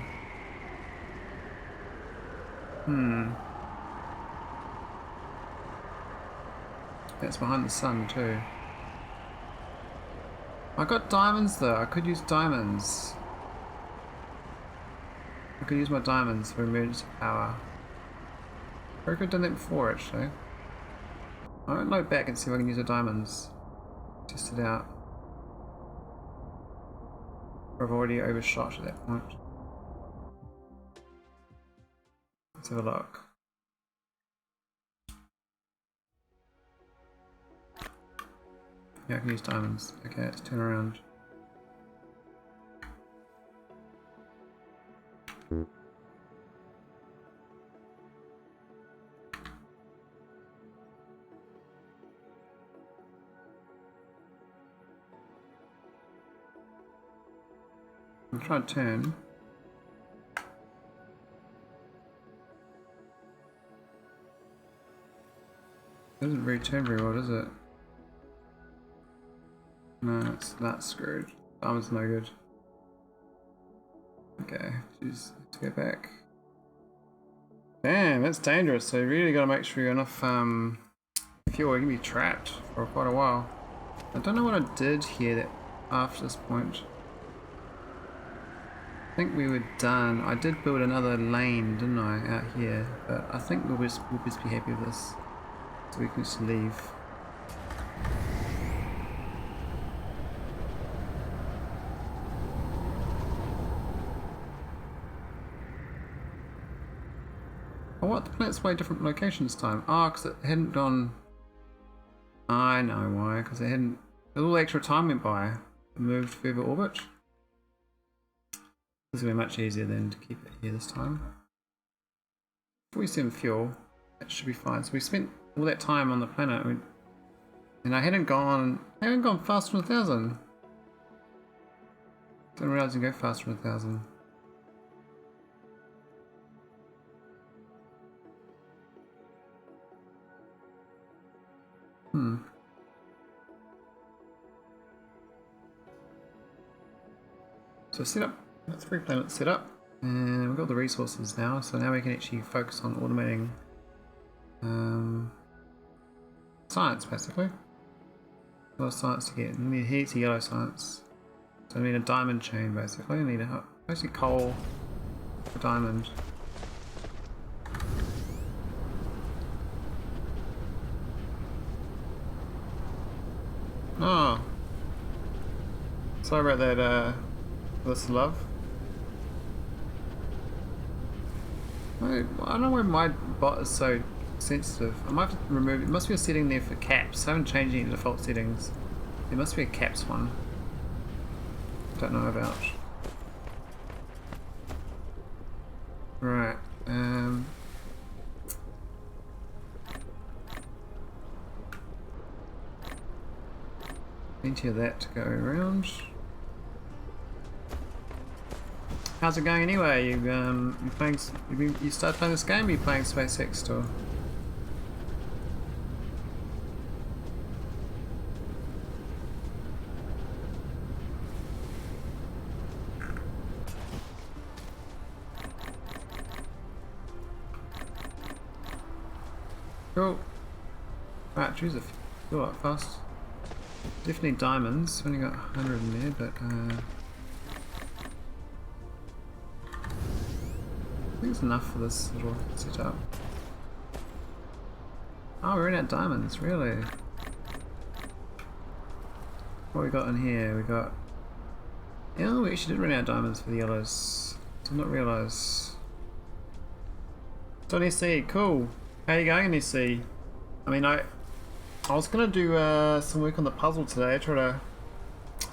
That's behind the sun too. I got diamonds though, I could use diamonds. I could use my diamonds for emergency power. I could have done that before actually. I won't load back and see if I can use the diamonds. Test it out. Or I've already overshot at that point. Let's have a look. Yeah, I can use diamonds. Okay, let's turn around. I'll try and turn. It doesn't really turn very well, does it? No, it's not screwed. Diamond's no good. Okay, choose to go back. Damn, that's dangerous. So you really got to make sure you got enough fuel. You can be trapped for quite a while. I don't know what I did here that after this point. I think we were done. I did build another lane, didn't I, out here? But I think we'll just be happy with this. So we can just leave. Oh, what? The planet's way different location this time. Ah, because it hadn't gone... I know why, because it hadn't... all the extra time went by. It moved further orbit. This is going to be much easier than to keep it here this time. 47 fuel. That should be fine. So we spent all that time on the planet, and I hadn't gone faster than 1,000. Didn't realize you can go faster than 1,000. So set up, that's 3 planets set up, and we've got the resources now, so now we can actually focus on automating science basically. A lot of science to get. We need heaps of yellow science. So I need a diamond chain basically. I need basically coal for diamond. Oh. Sorry about that, this love. I don't know why my bot is so sensitive. I might have to remove it. It must be a setting there for caps. I haven't changed any default settings. There must be a caps one. Don't know about. Right. Plenty of that to go around. How's it going anyway? You started playing this game? Or are you playing SpaceX still? Cool. Right, choose a fill up fast. Definitely diamonds. Only got 100 in there, but I think it's enough for this little setup. Oh, we're in out diamonds, really? What we got in here? We got... Oh, we actually did run out diamonds for the yellows. Did not realise. It's on SC, cool. How are you going in SC? I mean, I was gonna do some work on the puzzle today, try to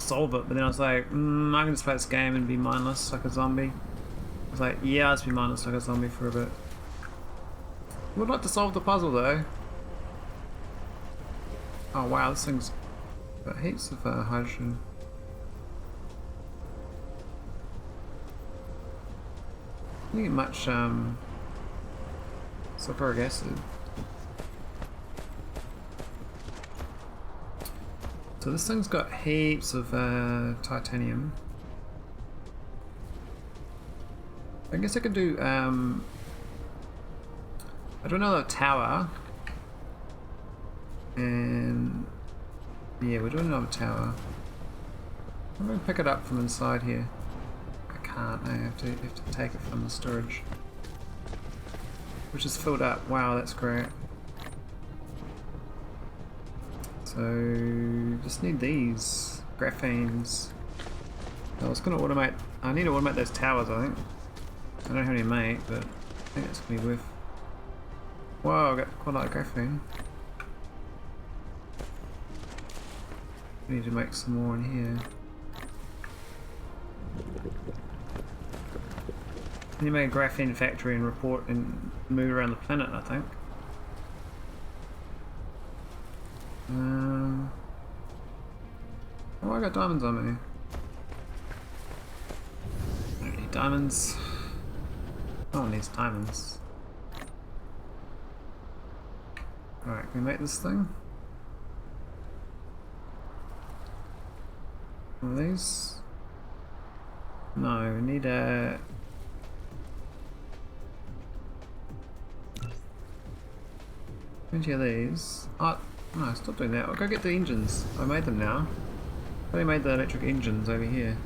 solve it, but then I was like, I can just play this game and be mindless like a zombie. I was like, yeah, I'll just be mindless like a zombie for a bit. Would like to solve the puzzle though. Oh wow, this thing's got heaps of hydrogen. I didn't get much sulfuric acid. So this thing's got heaps of titanium. I guess I could do I do another tower. And yeah, we're doing another tower. I'm gonna pick it up from inside here. I can't, I have to take it from the storage. Which is filled up. Wow, that's great. So just need these graphenes. I was gonna automate, I need to automate those towers, I think. I don't know how many to make, but I think it's gonna be worth. Wow, I got quite a lot of graphene. We need to make some more in here. Can you make a graphene factory and report and move around the planet, I think. Oh, I got diamonds on me. I don't need diamonds. No one needs diamonds. Alright, can we make this thing? One of these? No, we need a... 20 of these. Oh, no, stop doing that. I'll go get the engines. I made them now. I only made the electric engines over here.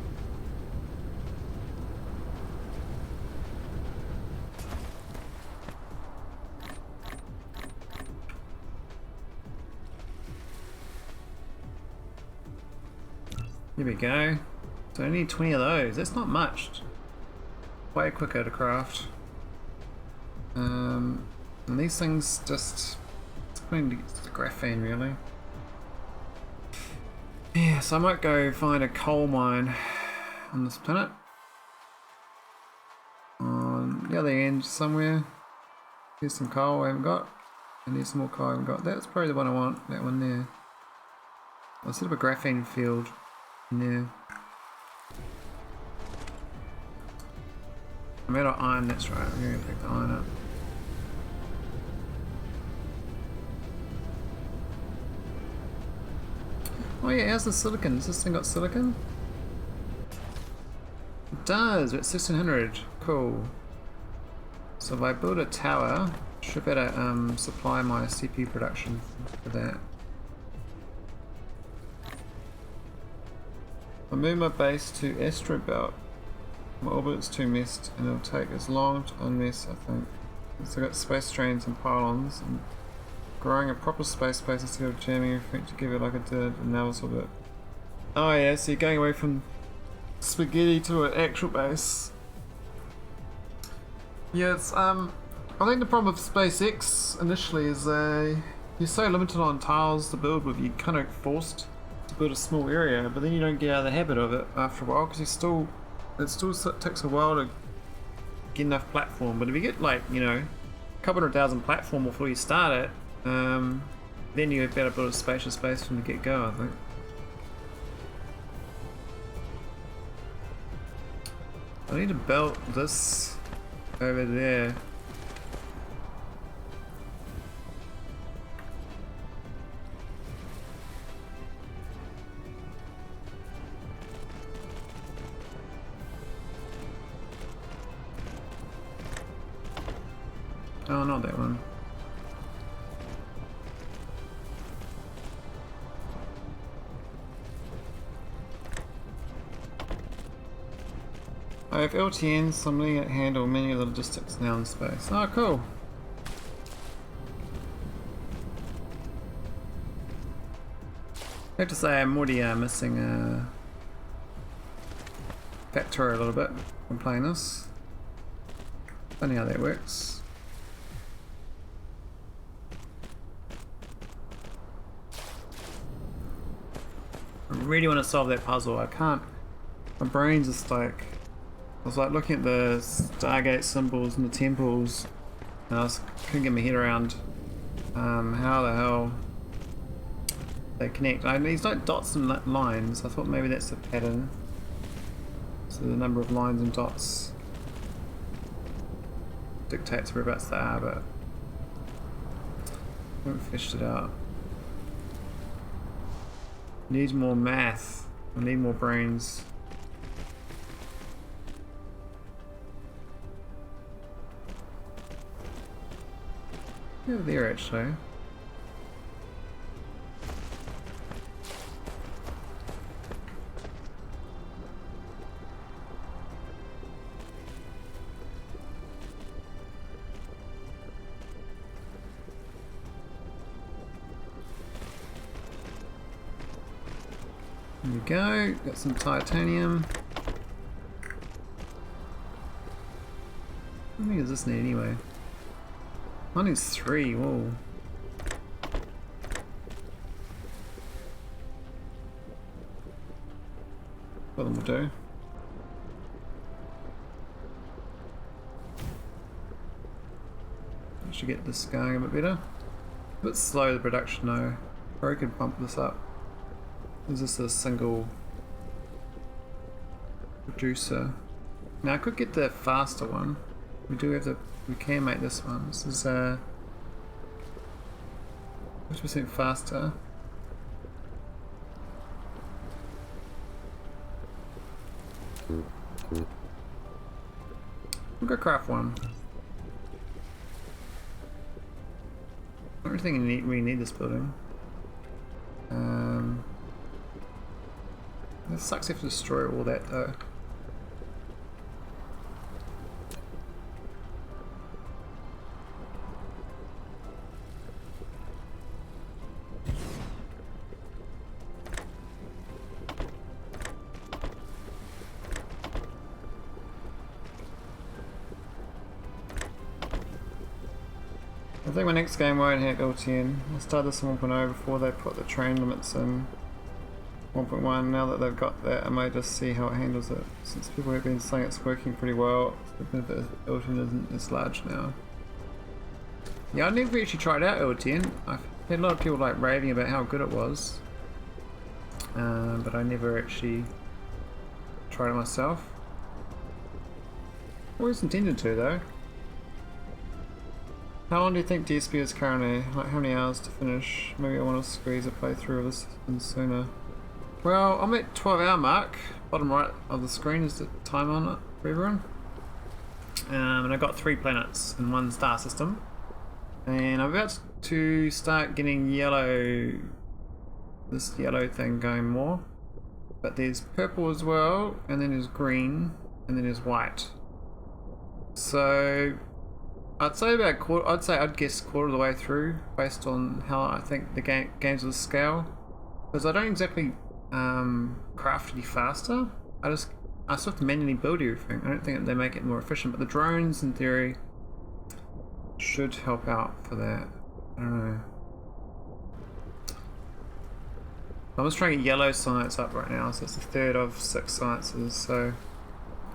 Here we go. So I need 20 of those. That's not much. Way quicker to craft. And these things just... It's going to get the graphene really. Yeah, so I might go find a coal mine on this planet. On the other end somewhere. Here's some coal I haven't got. I need some more coal I haven't got. That's probably the one I want, that one there. I'll set up a graphene field in there. I made out iron, that's right. I'm going to pick the iron up. Oh yeah, how's the silicon? Has this thing got silicon? It does, we're at 1600. Cool. So if I build a tower, I should better supply my CPU production for that. I move my base to asteroid belt. My orbit's too messed and it'll take as long to unmess, I think. So I've got space trains and pylons and growing a proper space base instead of jamming everything together like I did in Nava's orbit. Oh yeah, so you're going away from spaghetti to an actual base. Yeah, it's I think the problem with SpaceX initially is you're so limited on tiles to build with, you're kind of forced to build a small area, but then you don't get out of the habit of it after a while because it still takes a while to get enough platform. But if you get like, you know, a couple 100,000 platform before you start it, then you better build a spacious base from the get-go, I think. I need to build this over there. Oh, not that one. I have LTNs, so I'm letting it handle many logistics now in space. Oh, cool. I have to say I'm already missing Factory a little bit from playing this. Funny how that works. I really want to solve that puzzle. I can't. My brain's just like... I was like looking at the Stargate symbols and the temples, and I couldn't get my head around how the hell they connect. These like dots and lines. I thought maybe that's the pattern. So the number of lines and dots dictates whereabouts they are, but I haven't fished it out. Needs more math. I need more brains. Yeah, there actually. There we go, got some titanium. How many does this need anyway? Mine is 3, whoa. What them will do. I should get this going a bit better. A bit slow the production though. Or I could bump this up. Is this a single producer? Now I could get the faster one. We do have the, we can make this one. This is 50% faster. We'll go craft one. I don't think we need this building. It sucks you have to destroy all that though. I think my next game won't hit LTN. I'll start this 1.0 before they put the train limits in 1.1. Now that they've got that, I might just see how it handles it. Since people have been saying it's working pretty well, the benefit of LTN isn't as large now. Yeah, I never actually tried out LTN. I've had a lot of people like raving about how good it was, but I never actually tried it myself. Always intended to though. How long do you think DSP is currently? Like how many hours to finish? Maybe I want to squeeze a playthrough of this in sooner. Well, I'm at 12-hour mark. Bottom right of the screen is the time on it for everyone. And I've got 3 planets in 1 star system. And I'm about to start getting yellow, this yellow thing going more. But there's purple as well, and then there's green, and then there's white. So I'd say about I'd guess quarter of the way through, based on how I think the games will scale. Because I don't exactly craft any faster. I still have to manually build everything. I don't think that they make it more efficient, but the drones, in theory, should help out for that. I don't know. I'm just trying to get yellow science up right now, so it's the 3rd of 6 sciences. So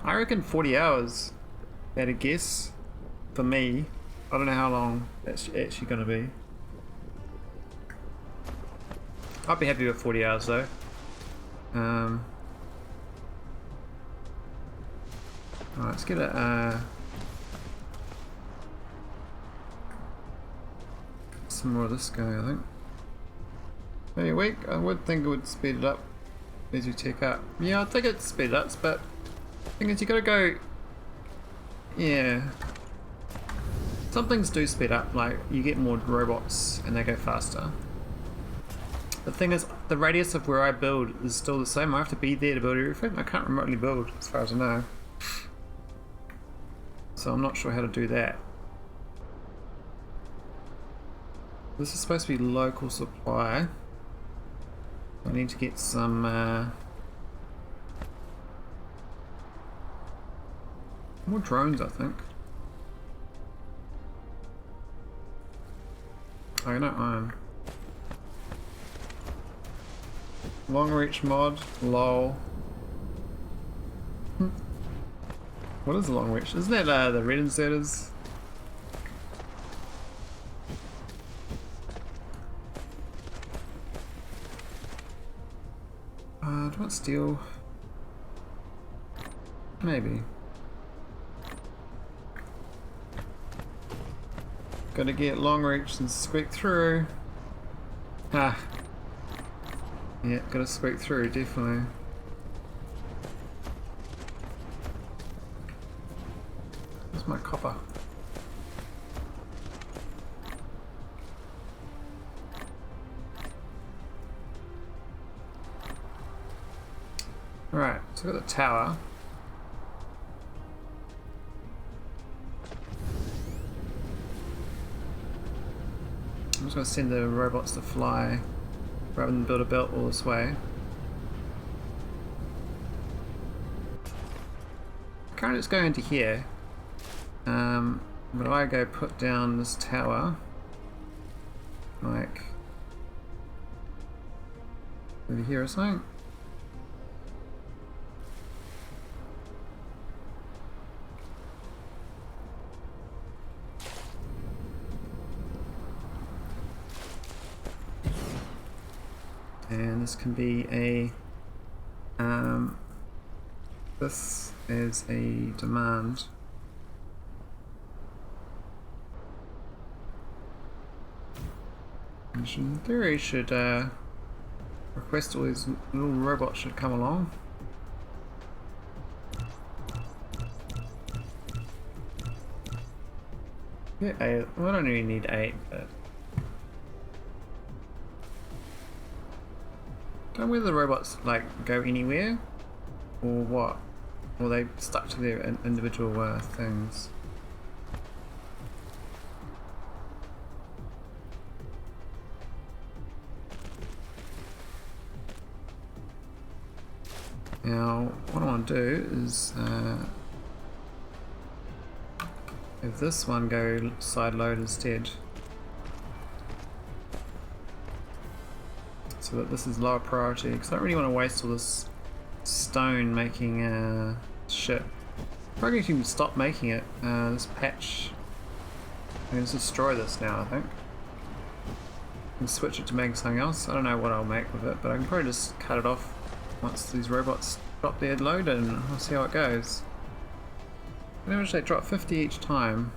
I reckon 40 hours at a guess. For me, I don't know how long that's actually going to be. I'd be happy with 40 hours though. Alright, let's get some more of this going, I think. Maybe a week. I would think it would speed it up as you tick up. Yeah, I think it's speed ups, but the thing is you gotta go. Yeah. Some things do speed up, like you get more robots and they go faster. The thing is, the radius of where I build is still the same. I have to be there to build everything. I can't remotely build, as far as I know. So I'm not sure how to do that. This is supposed to be local supply. I need to get some more drones, I think. Oh, no iron. Long reach mod, lol. What is a long reach? Isn't that the red inserters? Do I want steel? Maybe. Gotta get long reach and squeak through. Ah. Yeah, gotta squeak through, definitely. Where's my copper? Alright, so we've got the tower. I'm just going to send the robots to fly rather than build a belt all this way. Currently it's going into here. But I go put down this tower, like over here or something. And this can be a this is a demand. Which in theory should request all these little robots should come along. Yeah, 8. Well, I don't really need 8, but don't whether the robots like go anywhere or what, or they stuck to their individual things. Now, what I want to do is have this one go side load instead, so that this is lower priority, because I don't really want to waste all this stone making shit. Probably can stop making it. This patch, I can just destroy this now, I think, and switch it to making something else. I don't know what I'll make with it, but I can probably just cut it off once these robots drop their load in. I'll see how it goes. On average they drop 50 each time.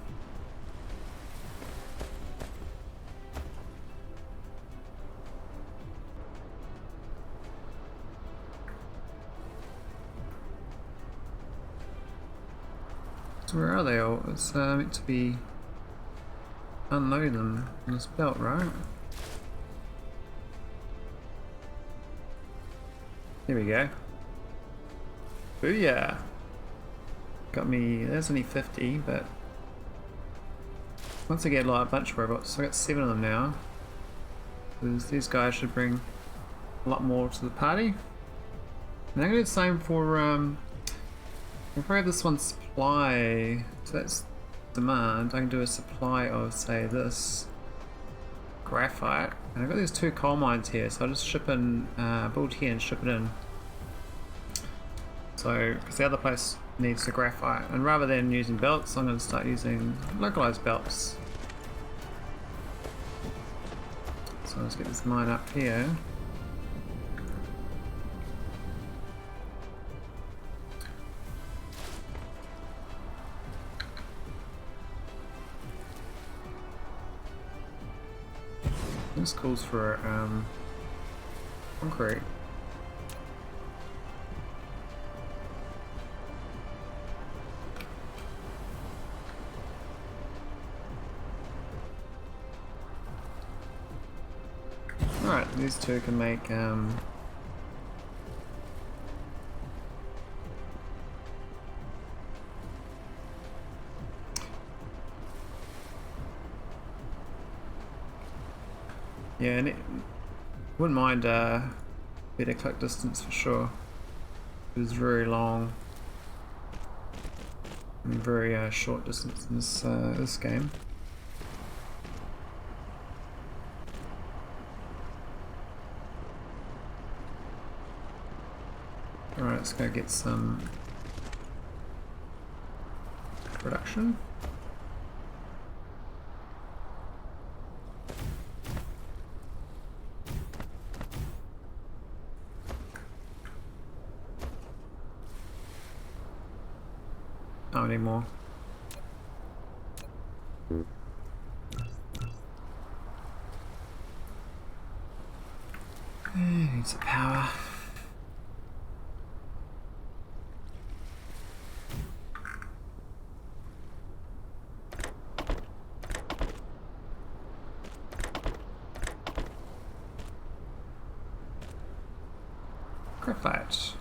So where are they all? It's meant to be unload them in this belt, right? Here we go. Booyah! Got me, there's only 50, but once I get a bunch of robots, I got 7 of them now. These guys should bring a lot more to the party. And I'm going to do the same for, if I have this one supply, so that's demand, I can do a supply of, say, this graphite. And I've got these 2 coal mines here, so I'll just ship in, build here and ship it in. So, because the other place needs the graphite, and rather than using belts, I'm going to start using localized belts. So let's get this mine up here. This calls for concrete. Alright, these 2 can make yeah, and it wouldn't mind better click distance for sure. It is very long and very short distance in this game. Alright, let's go get some production. Oh, I need more. Needs some power. Graphite.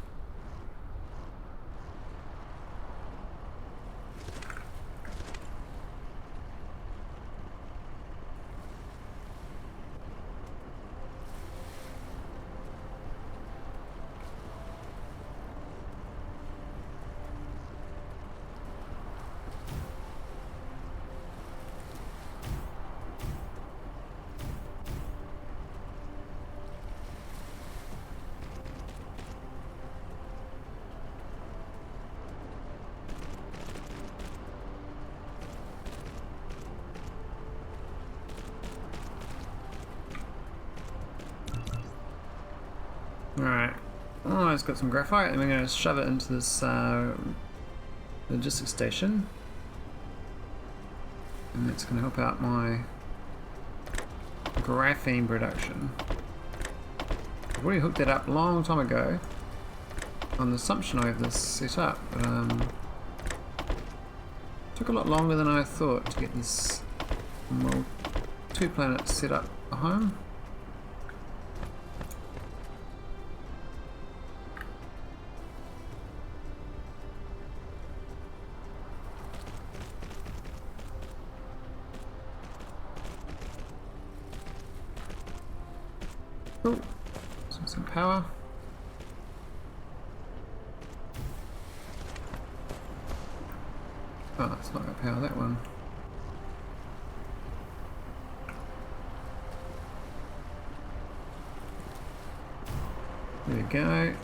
Alright, oh, it's got some graphite and we're going to shove it into this logistics station. And that's going to help out my graphene production. I've already hooked that up a long time ago on the assumption I have this set up, but took a lot longer than I thought to get this two planets set up at home. Cool. Some power. Oh, it's not going to power that one. There we go.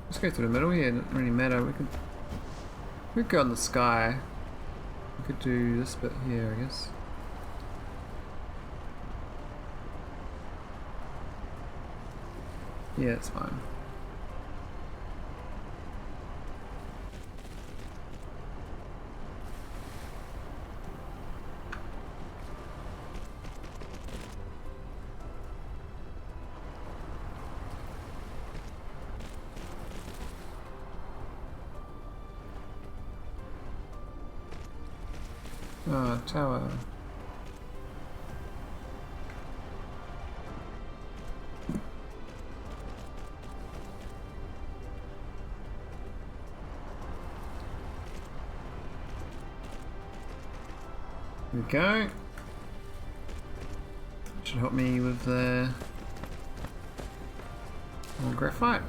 Let's go through the middle here. It doesn't really matter. We could go in the sky. We could do this bit here, I guess. Yeah, it's fine. Ah, tower. There we go. Should help me with the more graphite.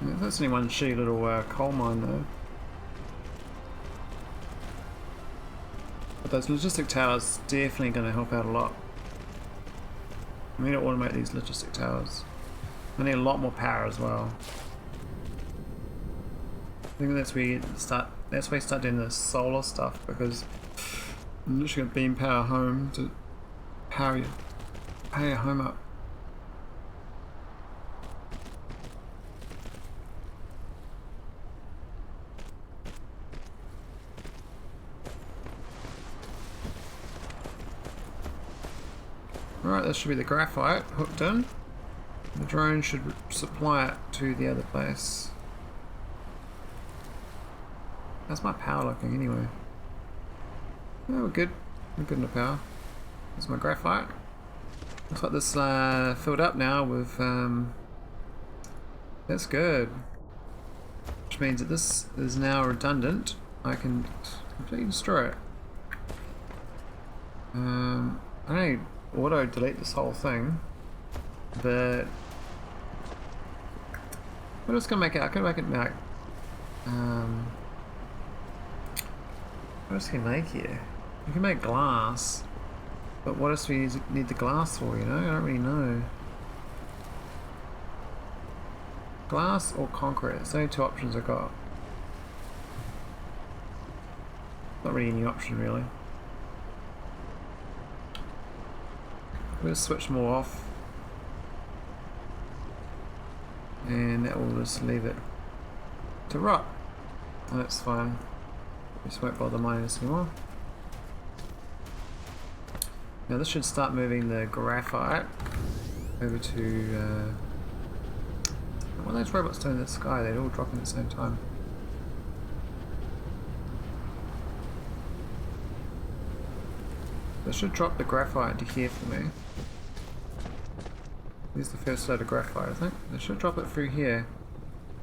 That's only one shitty little coal mine though. But those logistic towers definitely going to help out a lot. I need to automate these logistic towers. I need a lot more power as well. I think that's where you start. That's where you start doing the solar stuff, because I'm literally going to beam power home to power your home up. Right, that should be the graphite hooked in. The drone should supply it to the other place. How's my power looking anyway? Oh, we're good. We're good in the power. There's my graphite. Looks like this filled up now with... that's good. Which means that this is now redundant. I can completely destroy it. I need auto delete this whole thing, but we're just gonna make it. I can make it like, what What does he make here? You can make glass. But what else do we need the glass for, you know? I don't really know. Glass or concrete? It's the only two options I've got. Not really any option, really. We'll switch them all off. And that will just leave it to rot. And that's fine. We just won't bother mining this anymore. Now this should start moving the graphite over to... what are those robots doing in the sky? They're all dropping at the same time. This should drop the graphite into here for me. Here's the first load of graphite, I think. They should drop it through here.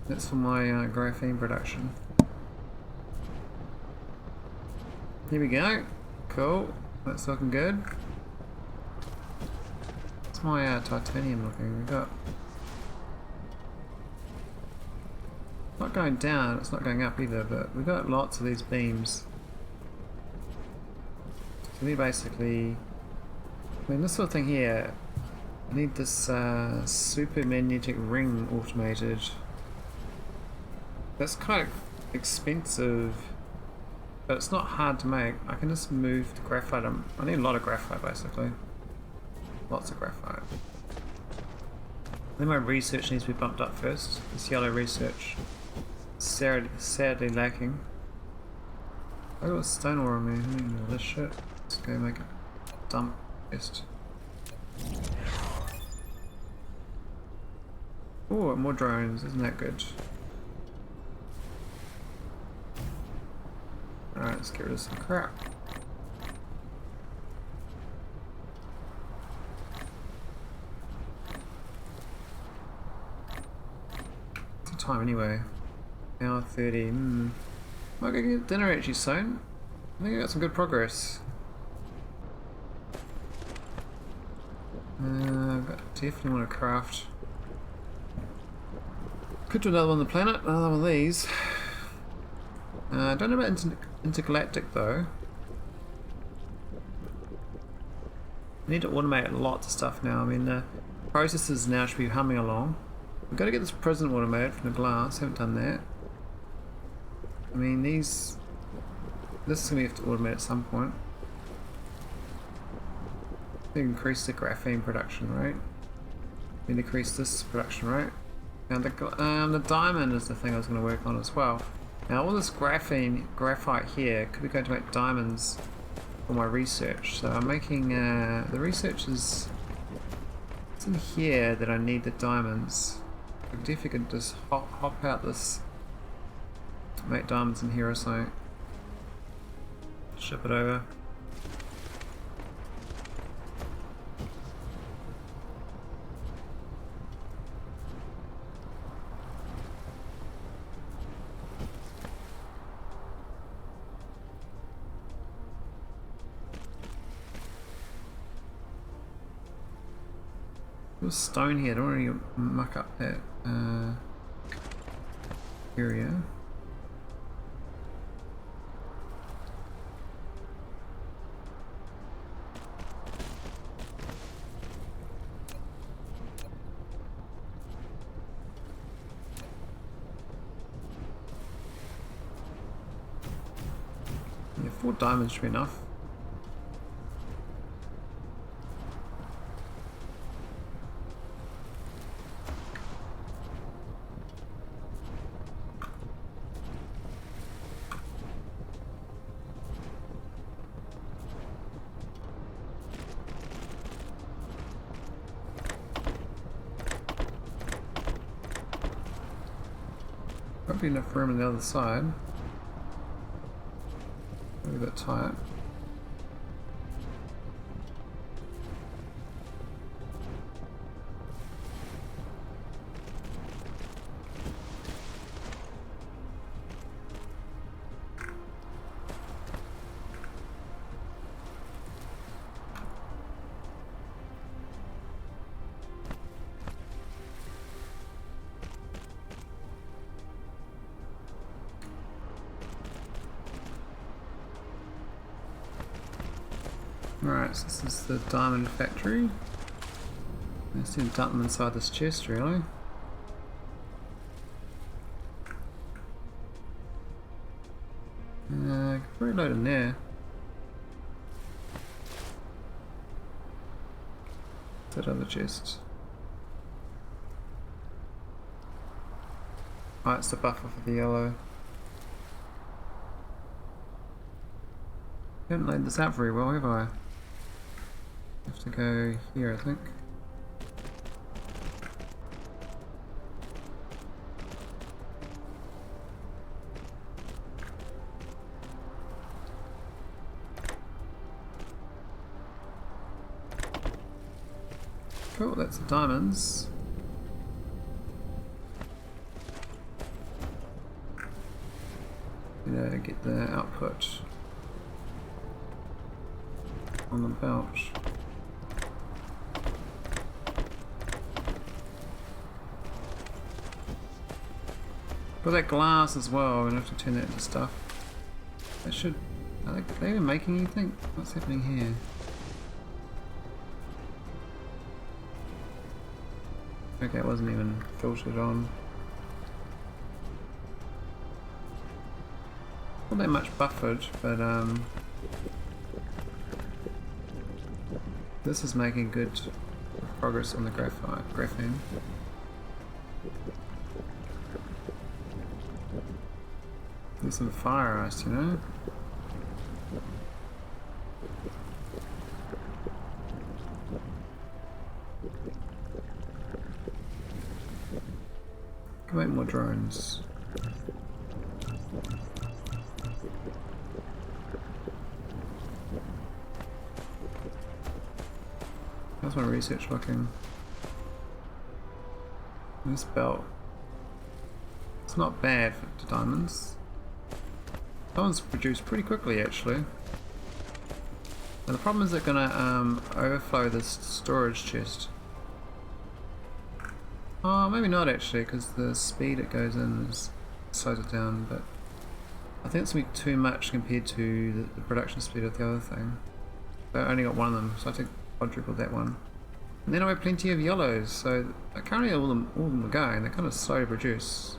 That's for my graphene production. Here we go. Cool. That's looking good. What's my titanium looking? We got... Not going down, it's not going up either, but we've got lots of these beams. So we basically... I mean, this sort of thing here, I need this super magnetic ring automated. That's kind of expensive, but it's not hard to make. I can just move the graphite. I need a lot of graphite basically. Lots of graphite. Then my research needs to be bumped up first. This yellow research. Sadly lacking. I got stone ore on me. All this shit. Let's go make a dump first. Oh, more drones. Isn't that good? Alright, let's get rid of some crap. What's the time anyway? Hour 30. Might go get dinner actually soon. I think I got some good progress. Definitely want to craft. Could do another one on the planet, another one of these. I don't know about intergalactic though. I need to automate lots of stuff now. I mean, the processes now should be humming along. We've got to get this prism automated from the glass. Haven't done that. I mean, this is going to have to automate at some point. Increase the graphene production rate. We decrease this production rate. And the diamond is the thing I was going to work on as well. Now all this graphite here could be going to make diamonds for my research. So I'm making, the research is, it's in here that I need the diamonds. I definitely could just hop out this, make diamonds in here or something. Ship it over. There's stone here, I don't want to muck up that area. Yeah, 4 diamonds should be enough. Probably enough room on the other side. Maybe a bit tight. Alright, so this is the diamond factory. I just need to dump them inside this chest, really. Pretty load in there. That other chest. Oh, it's the buffer for the yellow. Haven't laid this out very well, have I? Have to go here, I think. Cool, that's the diamonds. Get the output on the belt. Got that glass as well, I'm gonna have to turn that into stuff. That should... are they even making anything? What's happening here? Okay, it wasn't even filtered on. Not that much buffered, but this is making good progress on the graphene. There's some fire ice, you know? Can make more drones. How's my research looking? This belt. It's not bad for diamonds. Diamonds produce pretty quickly actually. And the problem is they're gonna overflow this storage chest. Oh, maybe not actually, because the speed it goes in slows it down, but I think it's going to be too much compared to the production speed of the other thing. So I only got one of them, so I think quadruple that one. And then I have plenty of yellows, so currently all of them are going, they're kind of slow to produce.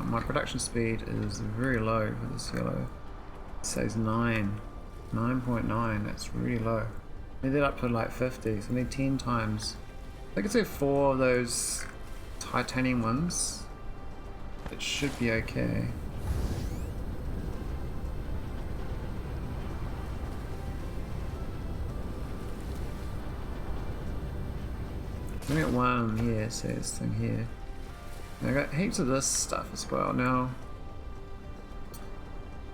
My production speed is very low for this yellow. It says 9.9, that's really low. I need that up to like 50, so I need 10 times. I could say 4 of those titanium ones. It should be okay. I got one here, so this thing here. And I got heaps of this stuff as well. Now,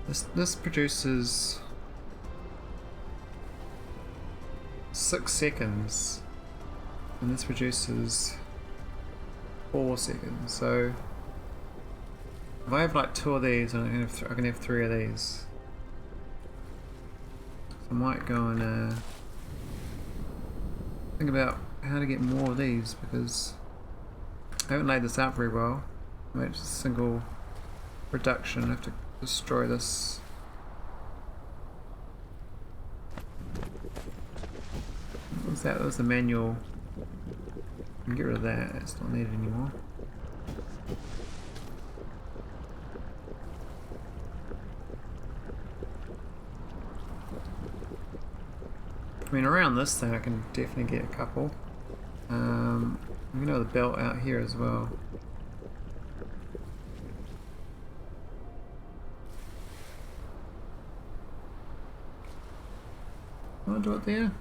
this produces 6 seconds, and this produces 4 seconds. So if I have like 2 of these, I can have 3 of these. So I might go and think about how to get more of these, because I haven't laid this out very well. I made just a single reduction. I have to destroy this. What's that? That was the manual. I can get rid of that, it's not needed anymore. I mean, around this thing I can definitely get a couple. I'm gonna have the belt out here as well. I'll do it there.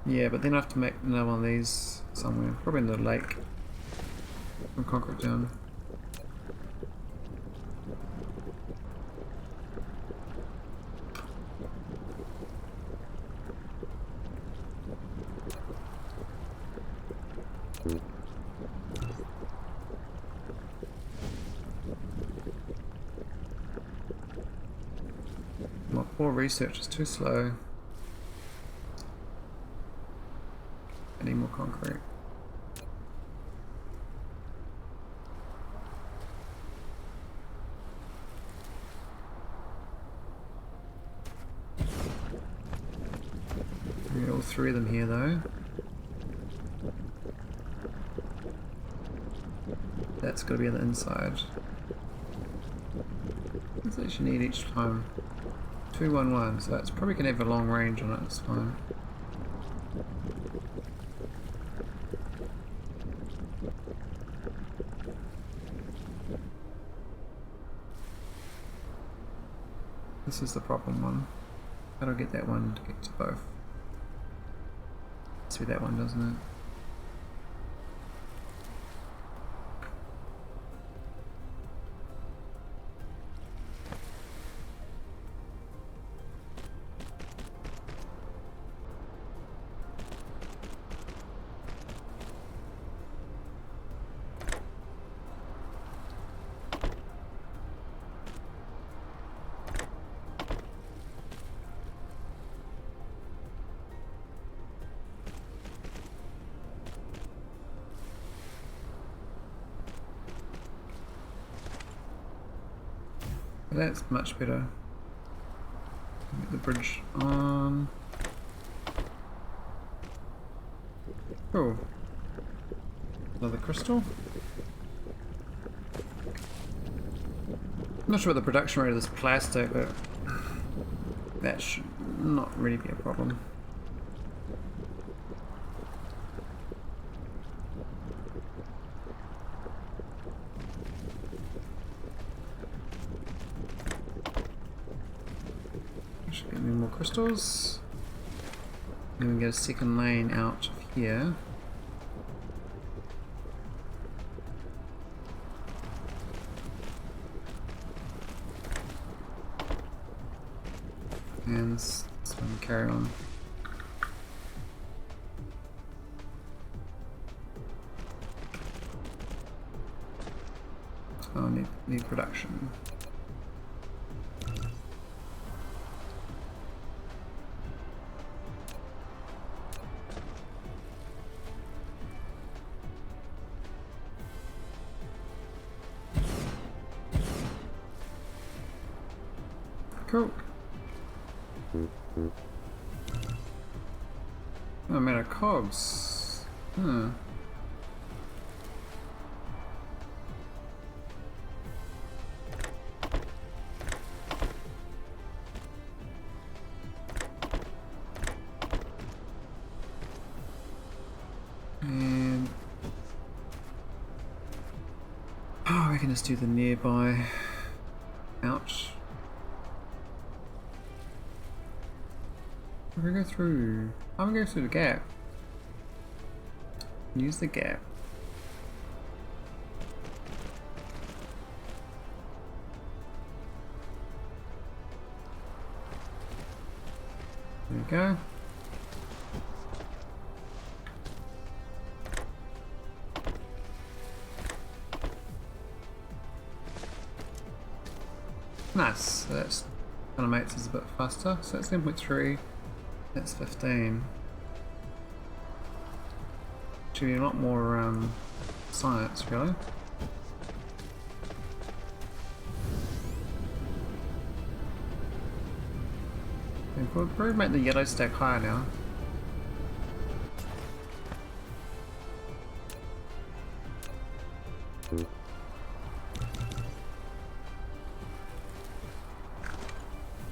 Yeah, but then I have to make another one of these somewhere, probably in the lake. Put concrete down. My poor research is too slow. I need more concrete. three of them here though. That's got to be on the inside. How much you need each time? 211, so that's probably going to have a long range on it, it's fine. This is the problem one. How do I get that one to get to both? Must be that one, doesn't it? That's much better. Get the bridge on. Cool. Another crystal. I'm not sure what the production rate of this plastic, but that should not really be a problem. Should get me more crystals. Then we get a second lane out of here. And this one carry on. Oh, need production. Cool. Oh, I'm out of cogs. Huh. And oh, we can just do the nearby. Ouch. We're gonna go through. I'm gonna go through the gap. Use the gap. There we go. Nice. So that's kind of makes us a bit faster. So that's 10.3. That's 15. Actually, a lot more science, really. We'll probably make the yellow stack higher now.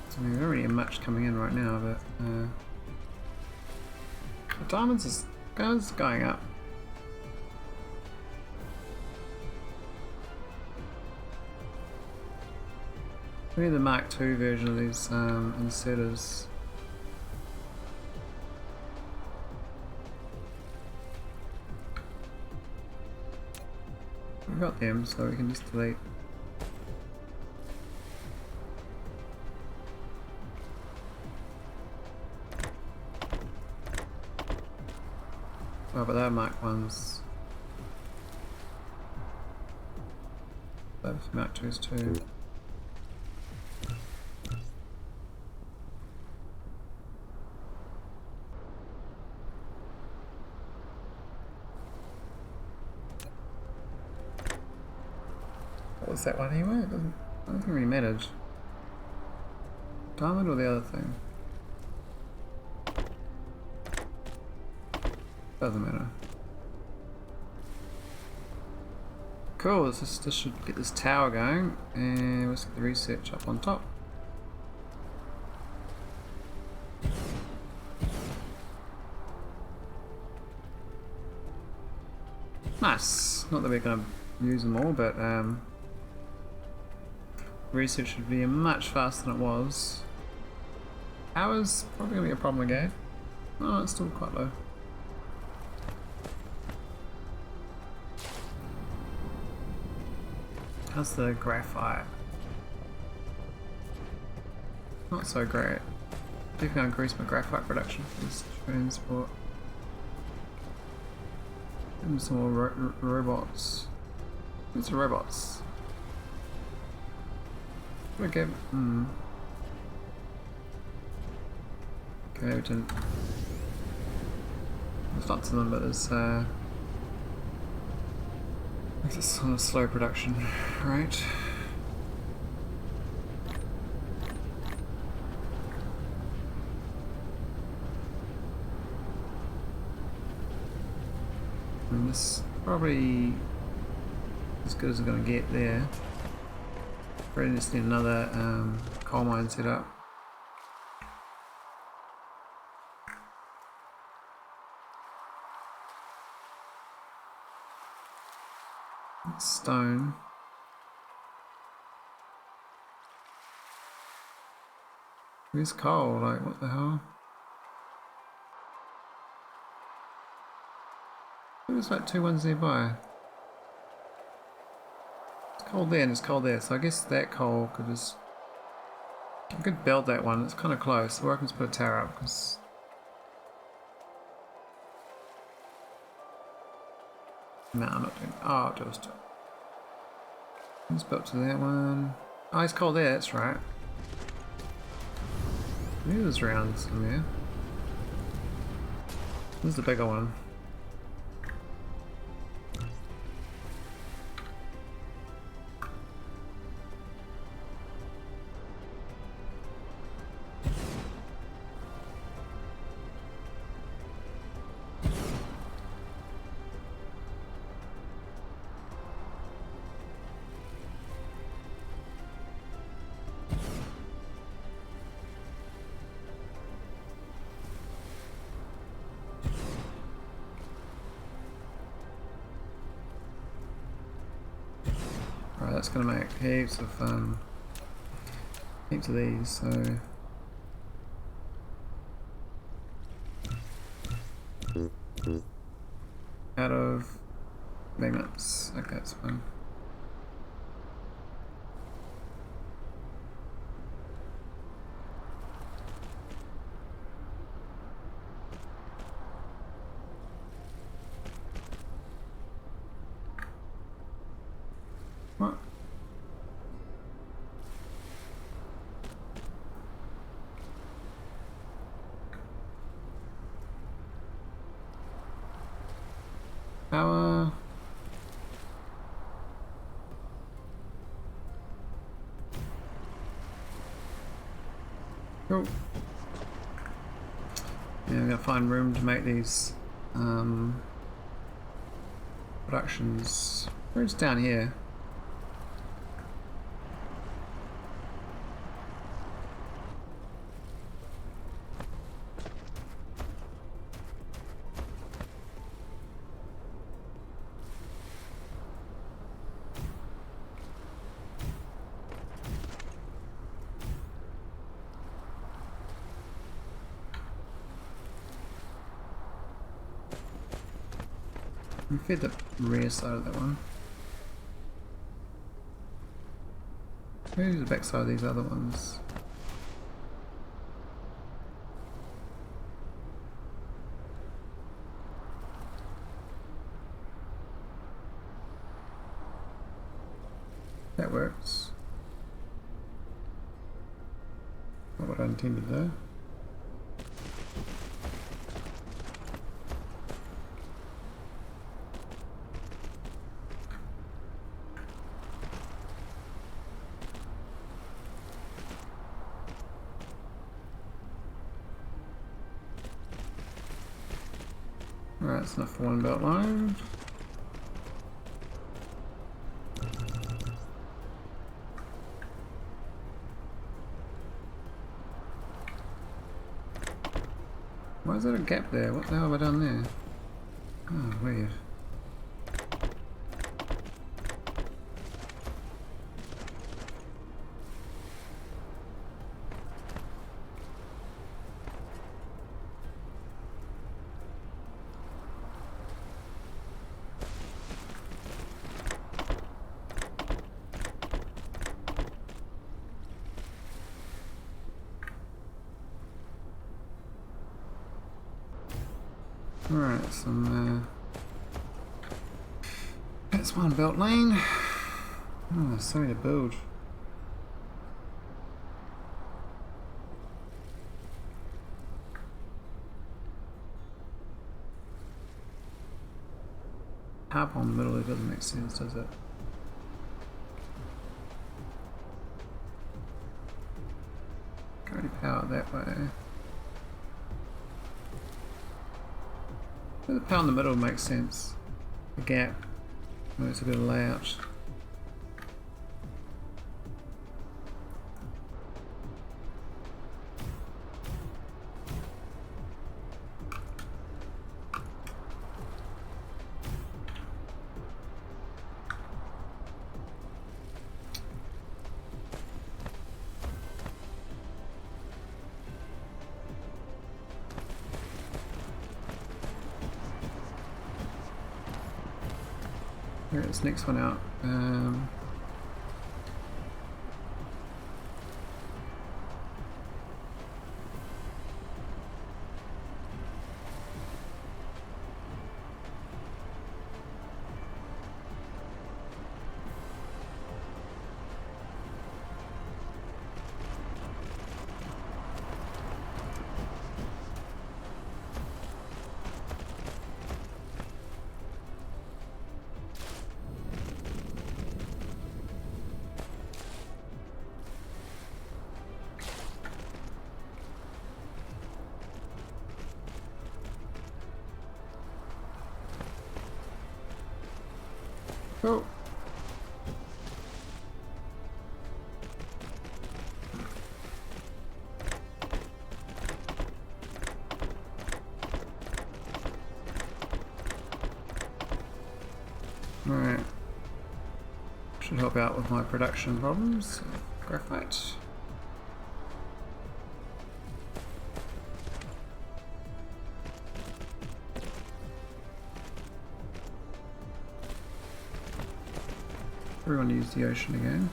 So we don't really have much coming in right now, but the diamonds is going up. We need the Mark II version of these inserters. We've got them, so we can just delete. Oh, but they're Mark 1s. Both Mark 2s too. What was that one anyway? I don't think it really mattered. Diamond or the other thing? Doesn't matter. Cool, this should get this tower going, and let's get the research up on top. Nice. Not that we're going to use them all, but research should be much faster than it was. Power's probably going to be a problem again. Oh, it's still quite low. How's the graphite? Not so great. Definitely increase my graphite production for this transport. And some more robots. Where's the robots? Okay. Okay, we didn't. There's lots of them, but there's it's a sort of slow production, right? And this is probably as good as we're going to get there. Probably just need another coal mine set up. Stone. Where's coal? Like, what the hell? There's like 2 ones nearby. It's coal there and it's coal there, so I guess that coal could just... I could build that one, it's kind of close, or I can just put a tower up, because... No, I'm not doing... Oh, I'll just... Let's build to that one. Oh, it's coal there, that's right. Maybe there's rounds in there. This is the bigger one. Alright, that's gonna make heaps of these, so out of magnets. Okay, that's fine. What? Power. Cool. Yeah, I'm gonna find room to make these productions. Where's down here? We fed the rear side of that one. Where's the back side of these other ones? That works. Not what I intended though. Alright, That's enough for one belt line. Why is there a gap there? What the hell have I done there? Oh, weird. Alright, that's one belt lane. Oh, sorry to build. Power pole in the middle, it doesn't make sense, does it? Can't really power it that way. The power in the middle makes sense. The gap. It's a bit of layout. Get this next one out. Oh. Alright. Should help out with my production problems. Graphite. Everyone use the ocean again.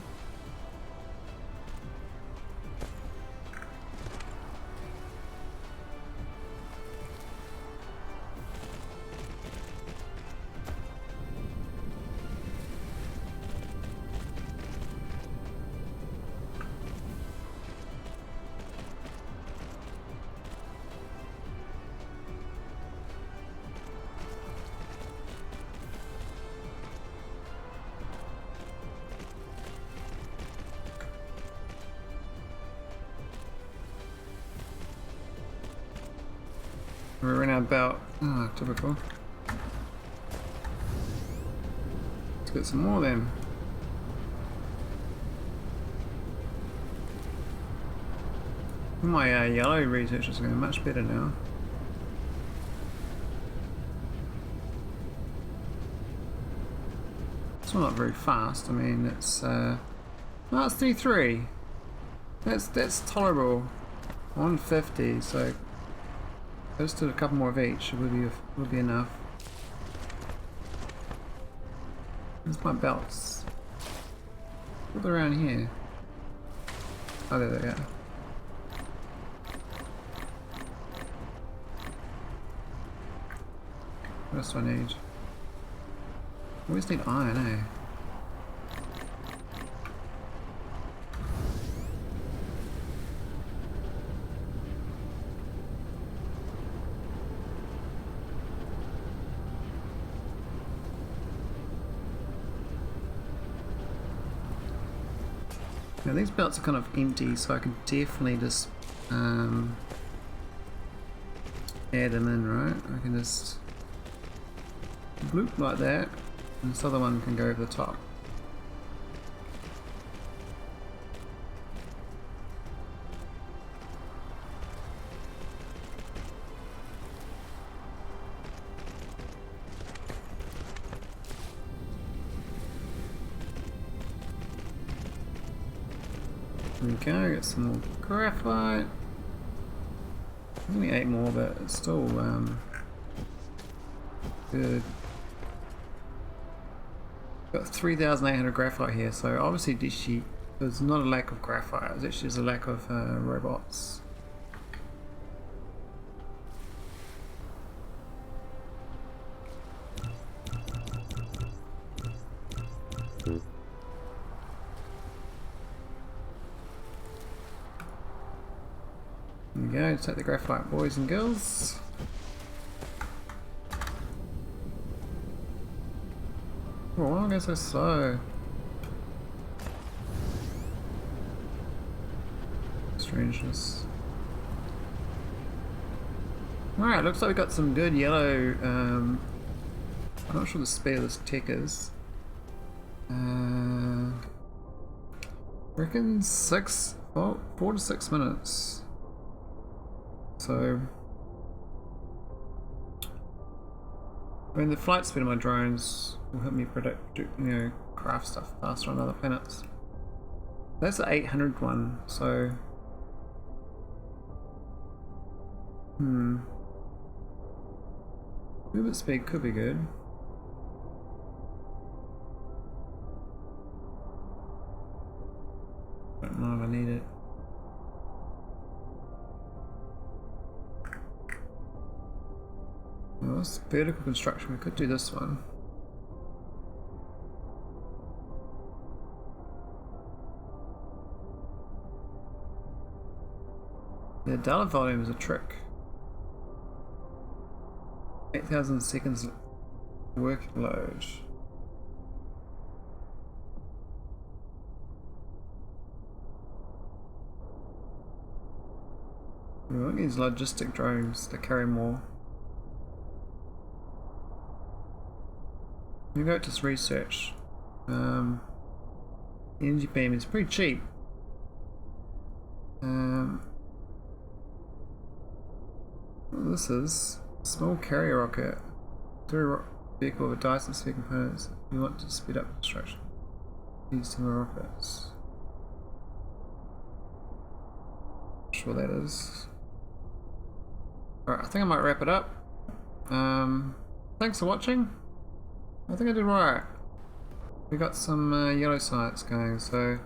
We're in our belt. Ah, typical. Let's get some more then. My yellow research is going much better now. It's not very fast. I mean, it's no, it's 3-3. That's tolerable. 150. So. Just do a couple more of each, it would be enough. Where's my belts? What around here? Oh, there they are. What else do I need? I always need iron, eh? Now these belts are kind of empty, so I can definitely just add them in, right? I can just bloop like that, and this other one can go over the top. There we go, get some more graphite. There's only 8 more, but it's still good. Got 3,800 graphite here, so obviously there's not a lack of graphite, it's actually just a lack of robots. There we go, take the graphite, boys and girls. Oh, why am I so slow? Strangeness. Alright, looks like we got some good yellow. I'm not sure the speed of this tech is. Reckon 4 to 6 minutes. So, I mean, the flight speed of my drones will help me predict, craft stuff faster on other planets. That's the 800 one, so movement speed could be good. Don't know if I need it. Well, that's vertical construction. We could do this one. Yeah, data volume is a trick. 8,000 seconds working load. We want these logistic drones to carry more. We go to research. Energy beam is pretty cheap. What this is small carrier rocket. Vehicle with Dyson Sphere components. We want to speed up construction. Use similar rockets. Not sure what that is. Alright, I think I might wrap it up. Thanks for watching. I think I did right. We got some yellow science going, so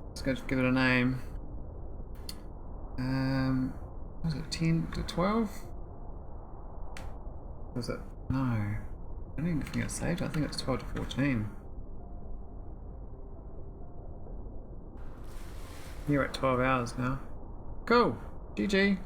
let's go give it a name. Was it 10 to 12? Was it? No. I don't even think I saved it. I think it's 12 to 14. You're at 12 hours now. Cool. GG.